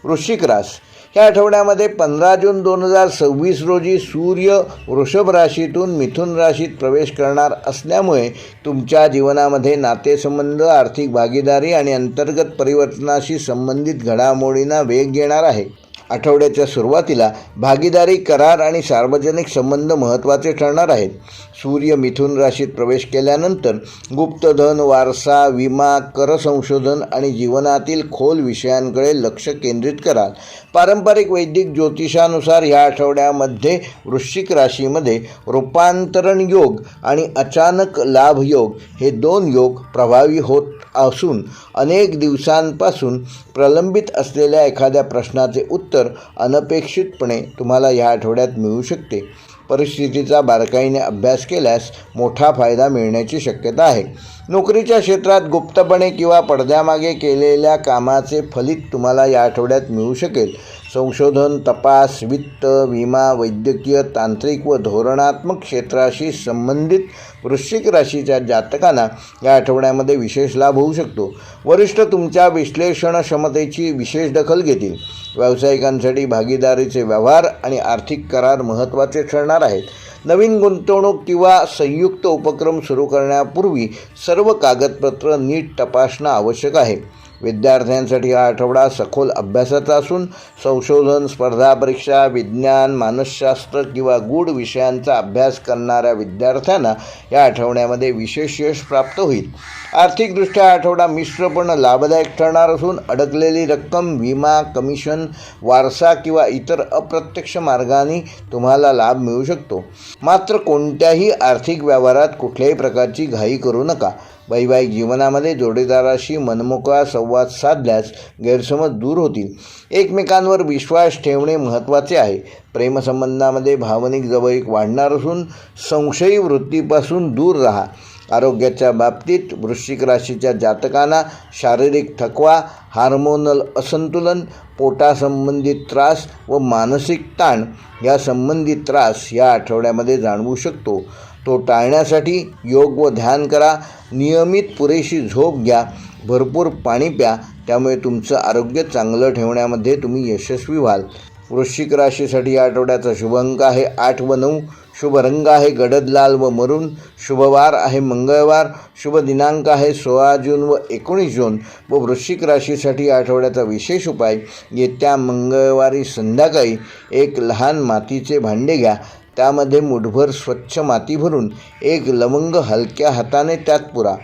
वृश्चिक राशी या आठवड्यामध्ये 15 जून 2026 रोजी सूर्य वृषभ राशीतून मिथुन राशीत प्रवेश करणार असल्यामुळे तुमच्या जीवनामध्ये नातेसंबंध, आर्थिक भागीदारी आणि अंतर्गत परिवर्तनाशी संबंधित घडामोडींना वेग येणार आहे. आठवड्याच्या सुरुवातीला भागीदारी, करार आणि सार्वजनिक संबंध महत्त्वाचे ठरणार आहेत. सूर्य मिथुन राशीत प्रवेश केल्यानंतर गुप्तधन, वारसा, विमा, कर संशोधन आणि जीवनातील खोल विषयांकडे लक्ष केंद्रित कराल. पारंपरिक वैदिक ज्योतिषानुसार या आठवड्यामध्ये वृश्चिक राशीमध्ये रूपांतरण योग आणि अचानक लाभ योग हे 2 योग प्रभावी होत असून अनेक दिवसांपासून प्रलंबित असलेल्या एखाद्या प्रश्नाचे उत्तर अनपेक्षितपणे तुम्हाला या आठवड्यात मिळू शकते. परिस्थितीचा बारकाईने अभ्यास केल्यास मोठा फायदा मिळण्याची शक्यता आहे. नोकरीच्या क्षेत्रात गुप्तपणे किंवा पडद्यामागे केलेल्या कामाचे फलित तुम्हाला या आठवड्यात मिळू शकेल. संशोधन, तपास, वित्त, विमा, वैद्यकीय, तांत्रिक व धोरणात्मक क्षेत्राशी संबंधित वृश्चिक राशीच्या जातकांना या आठवड्यामध्ये विशेष लाभ होऊ शकतो. वरिष्ठ तुमच्या विश्लेषण क्षमतेची विशेष दखल घेतील. व्यावसायिकांसाठी भागीदारीचे व्यवहार आणि आर्थिक करार महत्त्वाचे ठरणार आहेत. नवीन गुंतवणूक किंवा संयुक्त उपक्रम सुरू करण्यापूर्वी सर्व कागदपत्र नीट तपासणं आवश्यक आहे. विद्यार्थ्यांसाठी हा आठवडा सखोल अभ्यासाचा असून संशोधन, स्पर्धा परीक्षा, विज्ञान, मानसशास्त्र किंवा गूढ विषयांचा अभ्यास करणाऱ्या विद्यार्थ्यांना या आठवड्यामध्ये विशेष यश प्राप्त होईल. आर्थिकदृष्ट्या हा आठवडा मिश्र पण लाभदायक ठरणार असून अडकलेली रक्कम, विमा, कमिशन, वारसा किंवा इतर अप्रत्यक्ष मार्गाने तुम्हाला लाभ मिळू शकतो. मात्र कोणत्याही आर्थिक व्यवहारात कुठल्याही प्रकारची घाई करू नका. वैवाहिक जीवनामध्ये जोडीदाराशी मनमोकळा संवाद साधल्यास गैरसमज दूर होतील. एकमेकांवर विश्वास ठेवणे महत्त्वाचे आहे. प्रेमसंबंधामध्ये भावनिक जवळीक वाढणार असून संशयी वृत्तीपासून दूर राहा. आरोग्याच्या बाबतीत वृश्चिक राशीच्या जातकांना शारीरिक थकवा, हार्मोनल असंतुलन, पोटासंबंधित त्रास व मानसिक ताण या संबंधित त्रास या आठवड्यामध्ये जाणवू शकतो. तो टाळण्यासाठी योग व ध्यान करा. नियमित पुरेशी झोप घ्या. भरपूर पाणी प्या. त्यामुळे तुमचं आरोग्य चांगलं ठेवण्यामध्ये तुम्ही यशस्वी व्हाल. वृश्चिक राशीसाठी या आठवड्याचा शुभ अंक आहे 8 व 9. शुभ रंग आहे गडद लाल व मरून. शुभवार आहे मंगळवार. शुभ दिनांक आहे 16 जून व 19 जून. व वृश्चिक राशीसाठी आठवड्याचा विशेष उपाय, येत्या मंगळवारी संध्याकाळी एक लहान मातीचे भांडे घ्या. त्यामध्ये मुठभर स्वच्छ माती भरून एक लवंग हलक्या हाताने त्यात पुरा.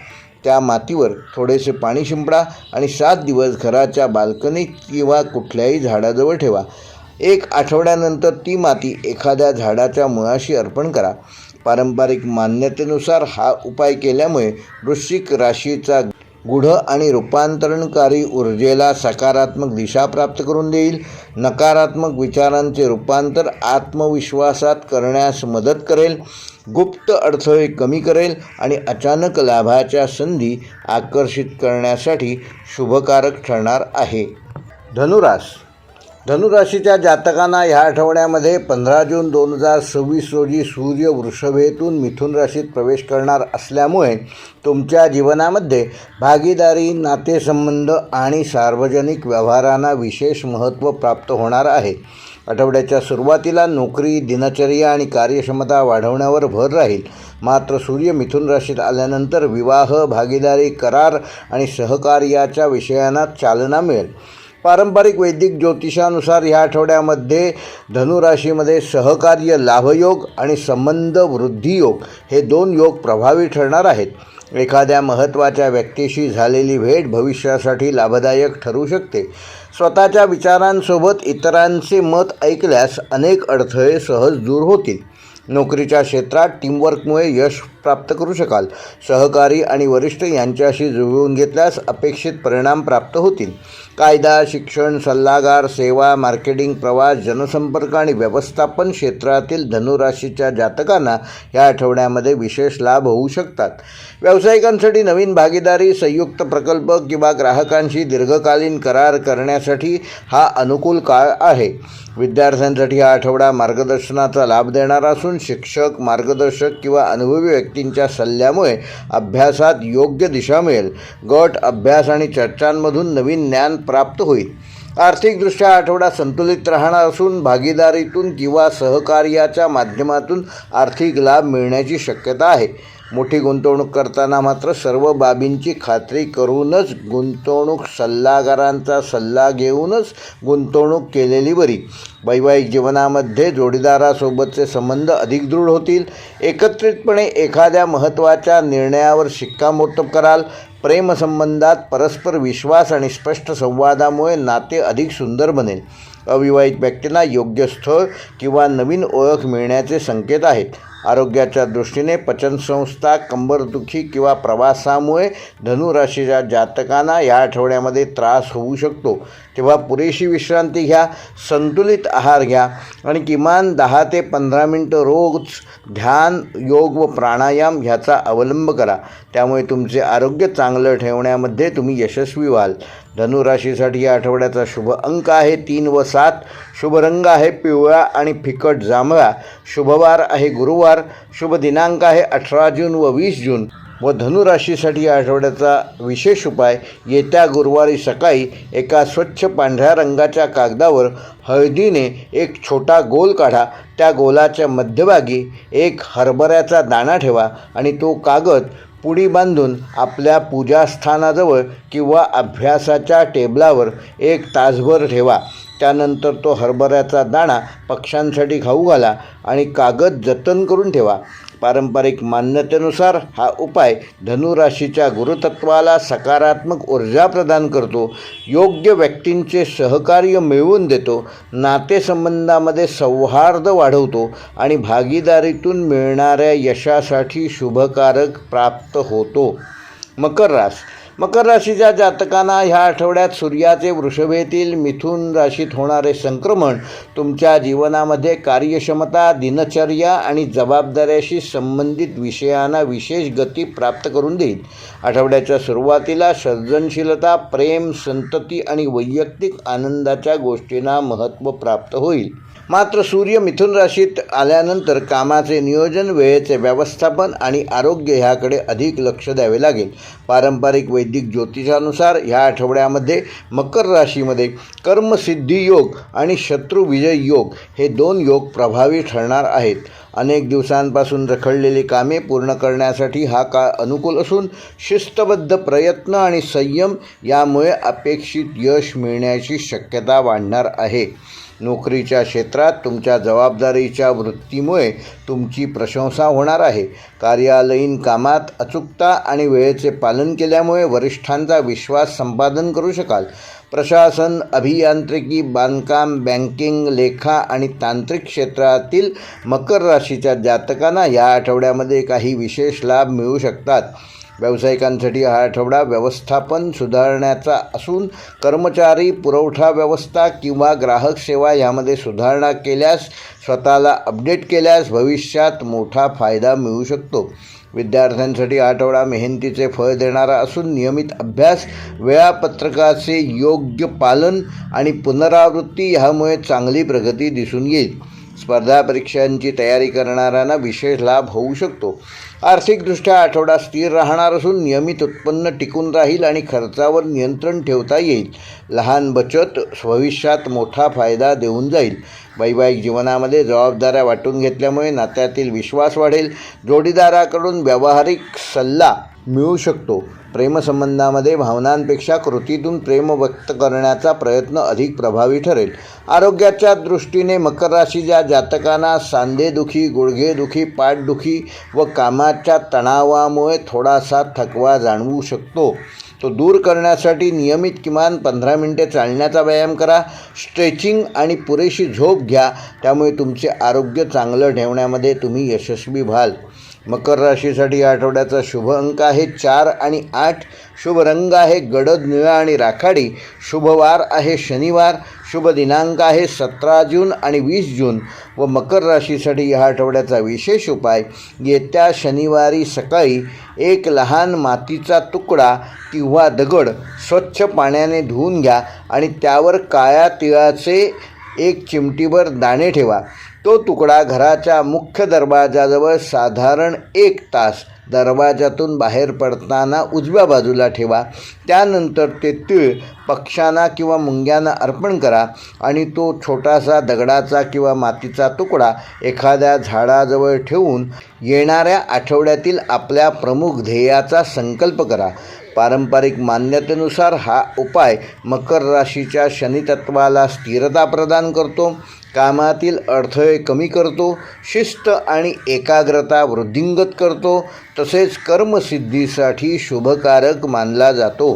त्या मातीवर थोडेसे पाणी शिंपडा आणि 7 दिवस घराच्या बाल्कनीत किंवा कुठल्याही झाडाजवळ ठेवा. 1 आठवड्यानंतर ती माती एखाद्या झाडाच्या मुळाशी अर्पण करा. पारंपरिक मान्यतेनुसार हा उपाय केल्यामुळे वृश्चिक राशीचा गूढ आणि रूपांतरणकारी ऊर्जेला सकारात्मक दिशा प्राप्त करून देईल. नकारात्मक विचारांचे रूपांतर आत्मविश्वासात करण्यास मदत करेल. गुप्त अडथळे कमी करेल आणि अचानक लाभाच्या संधी आकर्षित करण्यासाठी शुभकारक ठरणार आहे. धनुराशीच्या जातकांना ह्या आठवड्यामध्ये 15 जून 2026 रोजी सूर्य वृषभेतून मिथुन राशीत प्रवेश करणार असल्यामुळे तुमच्या जीवनामध्ये भागीदारी, नातेसंबंध आणि सार्वजनिक व्यवहारांना विशेष महत्त्व प्राप्त होणार आहे. आठवड्याच्या सुरुवातीला नोकरी, दिनचर्या आणि कार्यक्षमता वाढवण्यावर भर राहील. मात्र सूर्य मिथुन राशीत आल्यानंतर विवाह, भागीदारी, करार आणि सहकार्याच्या विषयांना चालना मिळेल. पारंपरिक वैदिक ज्योतिषानुसार ह्या आठवड्यामध्ये धनुराशीमध्ये सहकार्य लाभयोग आणि संबंध वृद्धी योग हे 2 योग प्रभावी ठरणार आहेत. एखाद्या महत्त्वाच्या व्यक्तीशी झालेली भेट भविष्यासाठी लाभदायक ठरू शकते. स्वतःच्या विचारांसोबत इतरांचे मत ऐकल्यास अनेक अडथळे सहज दूर होतील. नोकरीच्या क्षेत्रात टीमवर्कमुळे यश प्राप्त करू शकाल. सहकारी आणि वरिष्ठ यांच्याशी जुळवून घेतल्यास अपेक्षित परिणाम प्राप्त होतील. कायदा, शिक्षण, सल्लागार, सेवा, मार्केटिंग, प्रवास, जनसंपर्क आणि व्यवस्थापन क्षेत्रातील धनुराशीच्या जातकांना या आठवड्यामध्ये विशेष लाभ होऊ शकतात. व्यावसायिकांसाठी नवीन भागीदारी, संयुक्त प्रकल्प किंवा ग्राहकांशी दीर्घकालीन करार करण्यासाठी हा अनुकूल काळ आहे. विद्यार्थ्यांसाठी हा आठवडा मार्गदर्शनाचा लाभ देणारा असून शिक्षक, मार्गदर्शक किंवा अनुभवी व्यक्तींच्या सल्ल्यामुळे अभ्यासात योग्य दिशा मिळेल. गट अभ्यास आणि चर्चांमधून नवीन ज्ञान प्राप्त होईल. आर्थिकदृष्ट्या आठवडा संतुलित राहणार असून भागीदारीतून किंवा सहकार्याच्या माध्यमातून आर्थिक लाभ मिळण्याची शक्यता आहे. मोठी गुंतवणूक करताना मात्र सर्व बाबींची खात्री करूनच, गुंतवणूक सल्लागारांचा सल्ला घेऊनच गुंतवणूक केलेली बरी. वैवाहिक जीवनामध्ये जोडीदारासोबतचे संबंध अधिक दृढ होतील. एकत्रितपणे एखाद्या महत्त्वाच्या निर्णयावर शिक्कामोर्तब कराल. प्रेमसंबंधात परस्पर विश्वास आणि स्पष्ट संवादामुळे नाते अधिक सुंदर बनेल. अविवाहित व्यक्तींना योग्य स्थळ किंवा नवीन ओळख मिळण्याचे संकेत आहेत. आरोग्याच्या दृष्टीने पचनसंस्था, कंबरदुखी किंवा प्रवासामुळे धनुराशीच्या जातकांना या आठवड्यामध्ये त्रास होऊ शकतो. तेव्हा पुरेशी विश्रांती घ्या, संतुलित आहार घ्या आणि किमान 10 ते 15 मिनटं रोज ध्यान, योग व प्राणायाम ह्याचा अवलंब करा. त्यामुळे तुमचे आरोग्य चांगलं ठेवण्यामध्ये तुम्ही यशस्वी व्हाल. धनुराशीसाठी या आठवड्याचा शुभ अंक आहे 3 व 7. शुभ रंग आहे पिवळा आणि फिकट जांभळा. शुभवार आहे गुरुवार. शुभ दिनांक आहे 18 जून व 20 जून. व धनुराशीसाठी या आठवड्याचा विशेष उपाय, येत्या गुरुवारी सकाळी एका स्वच्छ पांढऱ्या रंगाच्या कागदावर हळदीने एक छोटा गोल काढा. त्या गोलाच्या मध्यभागी एक हरभऱ्याचा दाणा ठेवा आणि तो कागद पुडी बांधून आपल्या पूजास्थानाजवळ किंवा अभ्यासाच्या टेबलावर 1 तासभर ठेवा. त्यानंतर तो हरभऱ्याचा दाणा पक्ष्यांसाठी खाऊ घाला आणि कागद जतन करून ठेवा. पारंपरिक मान्यतेनुसार हा उपाय धनुराशीच्या गुरुतत्वाला सकारात्मक ऊर्जा प्रदान करतो, योग्य व्यक्तींचे सहकार्य मिळवून देतो, नातेसंबंधामध्ये सौहार्द वाढवतो आणि भागीदारीतून मिळणाऱ्या यशासाठी शुभकारक प्राप्त होतो. मकर राशीच्या जातकांना ह्या आठवड्यात सूर्याचे वृषभेतील मिथुन राशीत होणारे संक्रमण तुमच्या जीवनामध्ये कार्यक्षमता, दिनचर्या आणि जबाबदाऱ्याशी संबंधित विषयांना विशेष गती प्राप्त करून देईल. आठवड्याच्या सुरुवातीला सर्जनशीलता, प्रेम, संतती आणि वैयक्तिक आनंदाच्या गोष्टींना महत्त्व प्राप्त होईल. मात्र सूर्य मिथुन राशीत आल्यानंतर कामाचे नियोजन, वेळेचे व्यवस्थापन आणि आरोग्य ह्याकडे अधिक लक्ष द्यावे लागेल. पारंपरिक वैदिक ज्योतिषानुसार ह्या आठवड्यामध्ये मकर राशीमध्ये कर्मसिद्धी योग आणि शत्रुविजय योग हे 2 योग प्रभावी ठरणार आहेत. अनेक दिवसांपासून रखडलेली कामे पूर्ण करण्यासाठी हा काळ अनुकूल असून शिस्तबद्ध प्रयत्न आणि संयम यामुळे अपेक्षित यश मिळण्याची शक्यता वाढणार आहे. नोकरीच्या क्षेत्रात तुमच्या जबाबदारीच्या वृत्तीमुळे तुमची प्रशंसा होणार आहे. कार्यालयीन कामात अचूकता आणि वेळेचे पालन केल्यामुळे वरिष्ठांचा विश्वास संपादन करू शकाल. प्रशासन, अभियांत्रिकी, बांधकाम, बँकिंग, लेखा आणि तांत्रिक क्षेत्रातील मकर राशीच्या जातकांना या आठवड्यामध्ये काही विशेष लाभ मिळू शकतात. व्यावसायिकांसाठी हा आठवडा व्यवस्थापन सुधारण्याचा असून कर्मचारी पुरवठा व्यवस्था किंवा ग्राहक सेवा यामध्ये सुधारणा केल्यास, स्वतःला अपडेट केल्यास भविष्यात मोठा फायदा मिळू शकतो. विद्यार्थ्यांसाठी आठवडा मेहनतीचे फळ देणारा असून नियमित अभ्यास, वेळापत्रकाचे योग्य पालन आणि पुनरावृत्ती ह्यामुळे चांगली प्रगती दिसून येईल. स्पर्धा परीक्षांची तयारी करणाऱ्यांना विशेष लाभ होऊ शकतो. आर्थिकदृष्ट्या आठवडा स्थिर राहणार असून नियमित उत्पन्न टिकून राहील आणि खर्चावर नियंत्रण ठेवता येईल. लहान बचत भविष्यात मोठा फायदा देऊन जाईल. वैवाहिक जीवनामध्ये जबाबदाऱ्या वाटून घेतल्यामुळे नात्यातील विश्वास वाढेल. जोडीदाराकडून व्यावहारिक सल्ला मिळू शकतो. प्रेमसंबंधामध्ये भावनांपेक्षा कृतीतून प्रेम व्यक्त करण्याचा प्रयत्न अधिक प्रभावी ठरेल. आरोग्याच्या दृष्टीने मकर राशीच्या जातकांना सांधेदुखी, गुडघेदुखी, पाठदुखी व कामाच्या तणावामुळे थोडासा थकवा जाणवू शकतो. तो दूर करण्यासाठी नियमित किमान 15 मिनिटे चालण्याचा व्यायाम करा. स्ट्रेचिंग आणि पुरेशी झोप घ्या. त्यामुळे तुमचे आरोग्य चांगलं ठेवण्यामध्ये तुम्ही यशस्वी व्हाल. मकर राशीसाठी या आठवड्याचा शुभ अंक आहे 4 आणि 8. शुभ रंग आहे गडद निळा आणि राखाडी. शुभ वार आहे शनिवार. शुभ दिनांक आहे 17 जून आणि 20 जून. व मकर राशीसाठी या आठवड्याचा विशेष उपाय, येत्या शनिवारी सकाळी एक लहान मातीचा तुकडा किंवा दगड स्वच्छ पाण्याने धुवून घ्या आणि त्यावर काळ्या तिळाचे 1 चिमटीभर दाणे ठेवा. तो तुकडा घराच्या मुख्य दरवाजाजवळ साधारण 1 तास दरवाजातून बाहेर पडताना उजव्या बाजूला ठेवा. त्यानंतर ते तीळ पक्ष्यांना किंवा मुंग्यांना अर्पण करा आणि तो छोटासा दगडाचा किंवा मातीचा तुकडा एखाद्या झाडाजवळ ठेवून येणाऱ्या आठवड्यातील आपल्या प्रमुख ध्येयाचा संकल्प करा. पारंपरिक मान्यतेनुसार हा उपाय मकर राशीच्या शनितत्वाला स्थिरता प्रदान करतो, कामातील अडथळे कमी करतो, शिस्त आणि एकाग्रता वृद्धिंगत करतो, तसेच कर्मसिद्धीसाठी शुभकारक मानला जातो.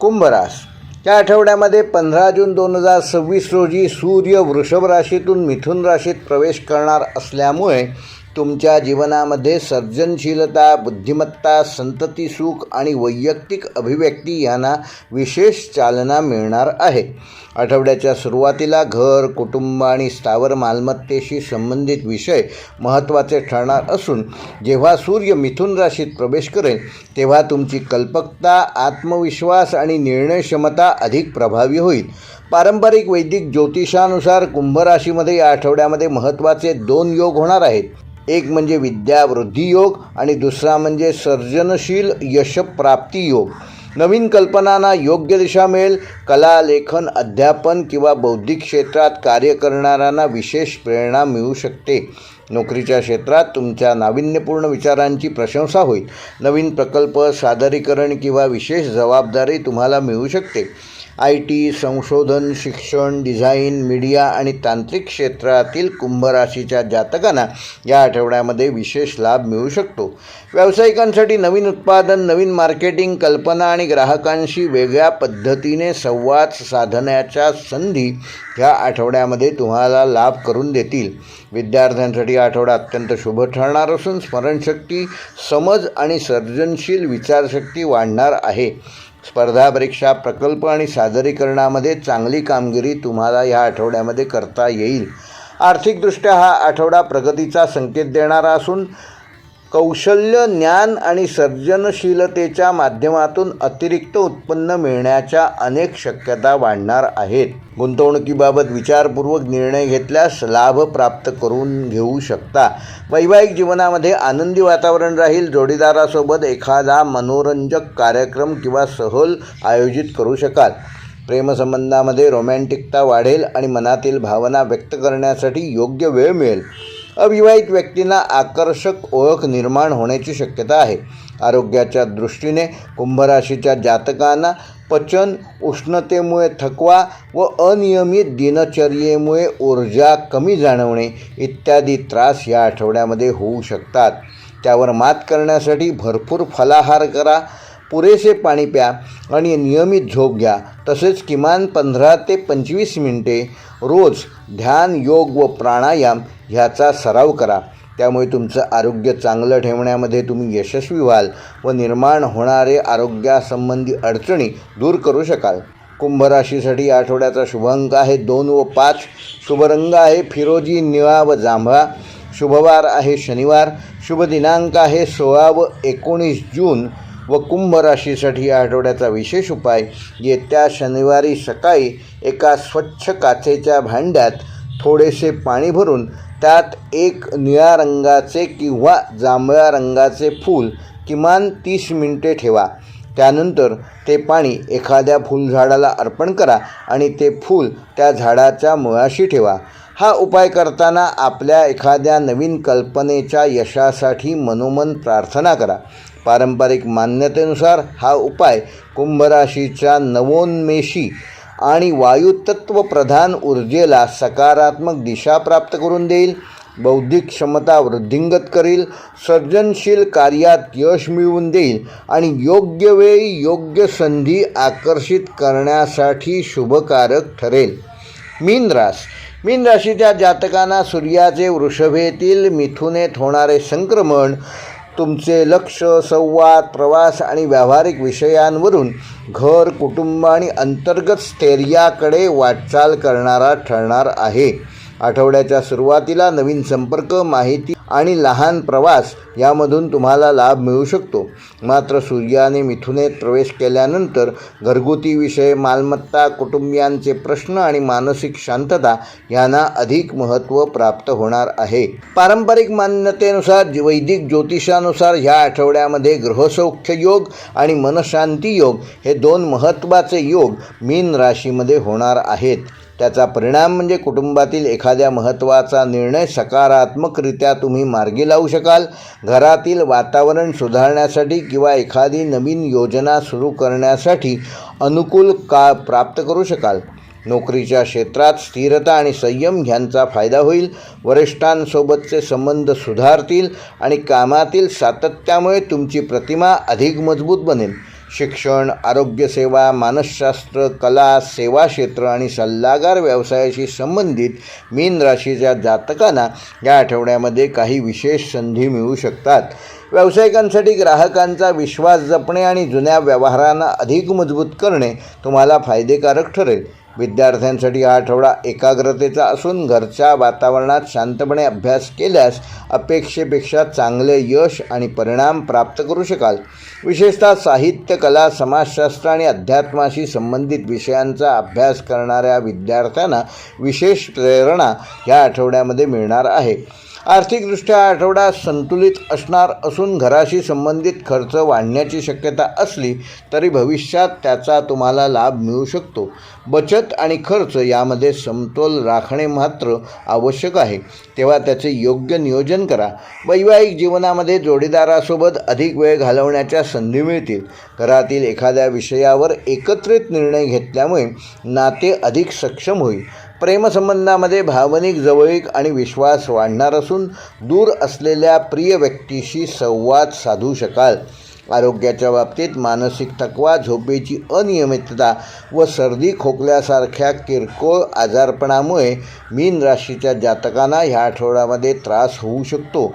कुंभ रास या आठवड्यामध्ये 15 जून 2026 रोजी सूर्य वृषभ राशीतून मिथुन राशीत प्रवेश करणार असल्यामुळे तुमच्या जीवनामध्ये सर्जनशीलता, बुद्धिमत्ता, संतती सुख आणि वैयक्तिक अभिव्यक्ती यांना विशेष चालना मिळणार आहे. आठवड्याच्या सुरुवातीला घर, कुटुंब आणि स्थावर मालमत्तेशी संबंधित विषय महत्त्वाचे ठरणार असून जेव्हा सूर्य मिथुन राशीत प्रवेश करेल तेव्हा तुमची कल्पकता, आत्मविश्वास आणि निर्णयक्षमता अधिक प्रभावी होईल. पारंपरिक वैदिक ज्योतिषानुसार कुंभ राशीमध्ये या आठवड्यामध्ये महत्त्वाचे 2 योग होणार आहेत. एक म्हणजे विद्यावृद्धी योग आणि दुसरा म्हणजे सर्जनशील यशप्राप्ती योग. नवीन कल्पनांना योग्य दिशा मिळेल. कला, लेखन, अध्यापन किंवा बौद्धिक क्षेत्रात कार्य करणाऱ्यांना विशेष प्रेरणा मिळू शकते. नोकरीच्या क्षेत्रात तुमच्या नाविन्यपूर्ण विचारांची प्रशंसा होईल. नवीन प्रकल्प, सादरीकरण किंवा विशेष जबाबदारी तुम्हाला मिळू शकते. IT, संशोधन, शिक्षण, डिझाईन, मीडिया आणि तांत्रिक क्षेत्रातील कुंभ राशीच्या जातकांना या आठवड्यामध्ये विशेष लाभ मिळू शकतो. व्यावसायिकांसाठी नवीन उत्पादन, नवीन मार्केटिंग कल्पना आणि ग्राहकांशी वेगळ्या पद्धतीने संवाद साधण्याच्या संधी ह्या आठवड्यामध्ये तुम्हाला लाभ करून देतील. विद्यार्थ्यांसाठी आठवडा अत्यंत शुभ ठरणार असून स्मरणशक्ती, समज आणि सर्जनशील विचारशक्ती वाढणार आहे. स्पर्धा परीक्षा, प्रकल्प आणि सादरीकरणामध्ये चांगली कामगिरी तुम्हाला या आठवड्यामध्ये करता येईल. आर्थिकदृष्ट्या हा आठवडा प्रगतीचा संकेत देणारा असून कौशल्य, ज्ञान आणि सर्जनशीलतेच्या माध्यमातून अतिरिक्त उत्पन्न मिळण्याच्या अनेक शक्यता वाढणार आहेत. गुंतवणुकीबाबत विचारपूर्वक निर्णय घेतल्यास लाभ प्राप्त करून घेऊ शकता. वैवाहिक जीवनामध्ये आनंदी वातावरण राहील. जोडीदारासोबत एखादा मनोरंजक कार्यक्रम किंवा सहल आयोजित करू शकाल. प्रेमसंबंधामध्ये रोमॅन्टिकता वाढेल आणि मनातील भावना व्यक्त करण्यासाठी योग्य वेळ मिळेल. अविवाहित व्यक्तींना आकर्षक ओळख निर्माण होण्याची शक्यता आहे. आरोग्याच्या दृष्टीने कुंभ राशीच्या जातकांना पचन, उष्णतेमुळे थकवा व अनियमित दिनचर्येमुळे ऊर्जा कमी जाणवणे इत्यादी त्रास या आठवड्यामध्ये होऊ शकतात. त्यावर मात करण्यासाठी भरपूर फलाहार करा, पुरेसे पाणी प्या आणि नियमित झोप घ्या. तसेच किमान 15 ते 25 मिनिटे रोज ध्यान, योग व प्राणायाम ह्याचा सराव करा. त्यामुळे तुमचं आरोग्य चांगलं ठेवण्यामध्ये तुम्ही यशस्वी व्हाल व निर्माण होणारे आरोग्यासंबंधी अडचणी दूर करू शकाल. कुंभ राशीसाठी या आठवड्याचा शुभ अंक आहे 2 व 5. शुभ रंग आहे फिरोजी, निळा व जांभळा. शुभवार आहे शनिवार. शुभ दिनांक आहे 16 व 19 जून. व कुंभ राशीसाठी या आठवड्याचा विशेष उपाय, येत्या शनिवारी सकाळी एका स्वच्छ काचेच्या भांड्यात थोडेसे पाणी भरून त्यात एक निळ्या रंगाचे किंवा जांभळ्या रंगाचे फूल किमान 30 मिनिटे ठेवा. त्यानंतर ते पाणी एखाद्या फुलझाडाला अर्पण करा आणि ते फूल त्या झाडाच्या मुळाशी ठेवा. हा उपाय करताना आपल्या एखाद्या नवीन कल्पनेच्या यशासाठी मनोमन प्रार्थना करा. पारंपरिक मान्यतेनुसार हा उपाय कुंभ राशीच्या नवोन्मेषी आणि वायुतत्व प्रधान ऊर्जेला सकारात्मक दिशा प्राप्त करून देईल, बौद्धिक क्षमता वृद्धिंगत करील, सर्जनशील कार्यात यश मिळवून देईल आणि योग्य वेळी योग्य संधी आकर्षित करण्यासाठी शुभकारक ठरेल. मीन राशीच्या जातकांना सूर्याचे वृषभेतील मिथुनेत होणारे संक्रमण तुमचे लक्ष, संवाद, प्रवास आणि व्यावहारिक विषयांवरून घर, कुटुंब आणि अंतर्गत स्थैर्याकडे वाटचाल करणारा ठरणार आहे. आठवड्याच्या सुरुवातीला नवीन संपर्क, माहिती आणि लहान प्रवास यामधून तुम्हाला लाभ मिळू शकतो. मात्र सूर्याने मिथुनेत प्रवेश केल्यानंतर घरगुती विषय, मालमत्ता, कुटुंबियांचे प्रश्न आणि मानसिक शांतता यांना अधिक महत्त्व प्राप्त होणार आहे. पारंपरिक मान्यतेनुसार वैदिक ज्योतिषानुसार ह्या आठवड्यामध्ये ग्रहसौख्य योग आणि मनशांती योग हे 2 महत्त्वाचे योग मीन राशीमध्ये होणार आहेत. त्याचा परिणाम म्हणजे कुटुंबातील एखाद्या महत्त्वाचा निर्णय सकारात्मकरित्या तुम्ही मार्गी लावू शकाल. घरातील वातावरण सुधारण्यासाठी किंवा एखादी नवीन योजना सुरू करण्यासाठी अनुकूल काळ प्राप्त करू शकाल. नोकरीच्या क्षेत्रात स्थिरता आणि संयम ह्यांचा फायदा होईल. वरिष्ठांसोबतचे संबंध सुधारतील आणि कामातील सातत्यामुळे तुमची प्रतिमा अधिक मजबूत बनेल. शिक्षण, आरोग्यसेवा, मानसशास्त्र, कला, सेवा क्षेत्र आणि सल्लागार व्यवसायाशी संबंधित मीन राशीच्या जातकांना या आठवड्यामध्ये काही विशेष संधी मिळू शकतात. व्यावसायिकांसाठी ग्राहकांचा विश्वास जपणे आणि जुन्या व्यवहारांना अधिक मजबूत करणे तुम्हाला फायदेकारक ठरेल. विद्यार्थ्यांसाठी हा आठवडा एकाग्रतेचा असून घरच्या वातावरणात शांतपणे अभ्यास केल्यास अपेक्षेपेक्षा चांगले यश आणि परिणाम प्राप्त करू शकाल. विशेषतः साहित्य, कला, समाजशास्त्र आणि अध्यात्माशी संबंधित विषयांचा अभ्यास करणाऱ्या विद्यार्थ्यांना विशेष प्रेरणा या आठवड्यामध्ये मिळणार आहे. आर्थिकदृष्ट्या हा आठवडा संतुलित असणार असून घराशी संबंधित खर्च वाढण्याची शक्यता असली तरी भविष्यात त्याचा तुम्हाला लाभ मिळू शकतो. बचत आणि खर्च यामध्ये समतोल राखणे मात्र आवश्यक आहे, तेव्हा त्याचे योग्य नियोजन करा. वैवाहिक जीवनामध्ये जोडीदारासोबत अधिक वेळ घालवण्याच्या संधी मिळतील. घरातील एखाद्या विषयावर एकत्रित निर्णय घेतल्यामुळे नाते अधिक सक्षम होईल. प्रेमसंबंधामध्ये भावनिक जवळीक आणि विश्वास वाढणार असून दूर असलेल्या प्रिय व्यक्तीशी संवाद साधू शकाल. आरोग्याच्या बाबतीत मानसिक थकवा, झोपेची अनियमितता व सर्दी खोकल्यासारख्या किरकोळ आजारपणामुळे मीन राशीच्या जातकांना ह्या आठवड्यामध्ये त्रास होऊ शकतो.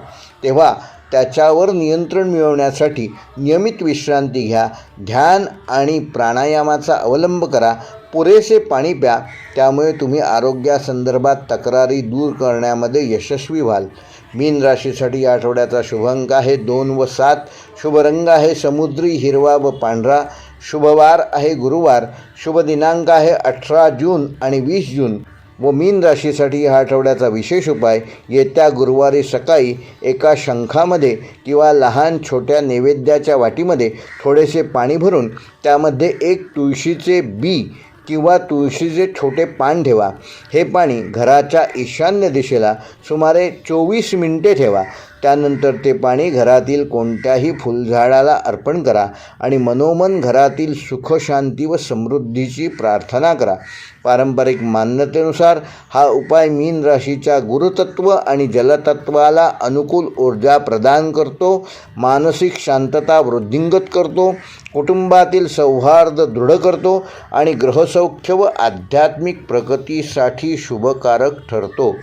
तेव्हा त्याच्यावर नियंत्रण मिळवण्यासाठी नियमित विश्रांती घ्या, ध्यान आणि प्राणायामाचा अवलंब करा. पुरेसे पाणी प्या. त्यामुळे तुम्ही आरोग्यासंदर्भात तक्रारी दूर करण्यामध्ये यशस्वी व्हाल. मीन राशीसाठी या आठवड्याचा शुभ अंक आहे 2 व 7. शुभ रंग आहे समुद्री हिरवा व पांढरा. शुभवार आहे गुरुवार. शुभ दिनांक आहे 18 जून आणि 20 जून. व मीन राशीसाठी ह्या आठवड्याचा विशेष उपाय, येत्या गुरुवारी सकाळी एका शंखामध्ये किंवा लहान छोट्या नैवेद्याच्या वाटीमध्ये थोडेसे पाणी भरून त्यामध्ये एक तुळशीचे बी किंवा तुळशीचे छोटे पान ठेवा. हे पाणी घराच्या ईशान्य दिशेला सुमारे 24 मिनिटे ठेवा. त्यानंतर ते पाणी घरातील कोणत्याही फुलझाडाला अर्पण करा आणि मनोमन घरातील सुख, शांती व समृद्धीची प्रार्थना करा. पारंपरिक मान्यतेनुसार हा उपाय मीन राशीच्या गुरुतत्व आणि जलतत्वाला अनुकूल ऊर्जा प्रदान करतो, मानसिक शांतता वृद्धिंगत करतो, कुटुंबातील सौहार्द दृढ करतो आणि ग्रहसौख्य व आध्यात्मिक प्रगतीसाठी शुभकारक ठरतो.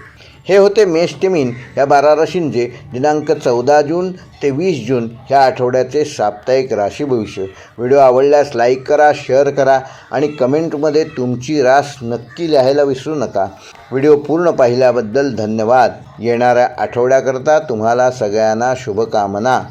हे होते मेष ते मीन या 12 राशींचे दिनांक 14 जून ते 20 जून ह्या आठवड्याचे साप्ताहिक राशी भविष्य. व्हिडिओ आवडल्यास लाईक करा, शेअर करा आणि कमेंटमध्ये तुमची रास नक्की लिहायला विसरू नका. व्हिडिओ पूर्ण पाहिल्याबद्दल धन्यवाद. येणाऱ्या आठवड्याकरता तुम्हाला सगळ्यांना शुभकामना.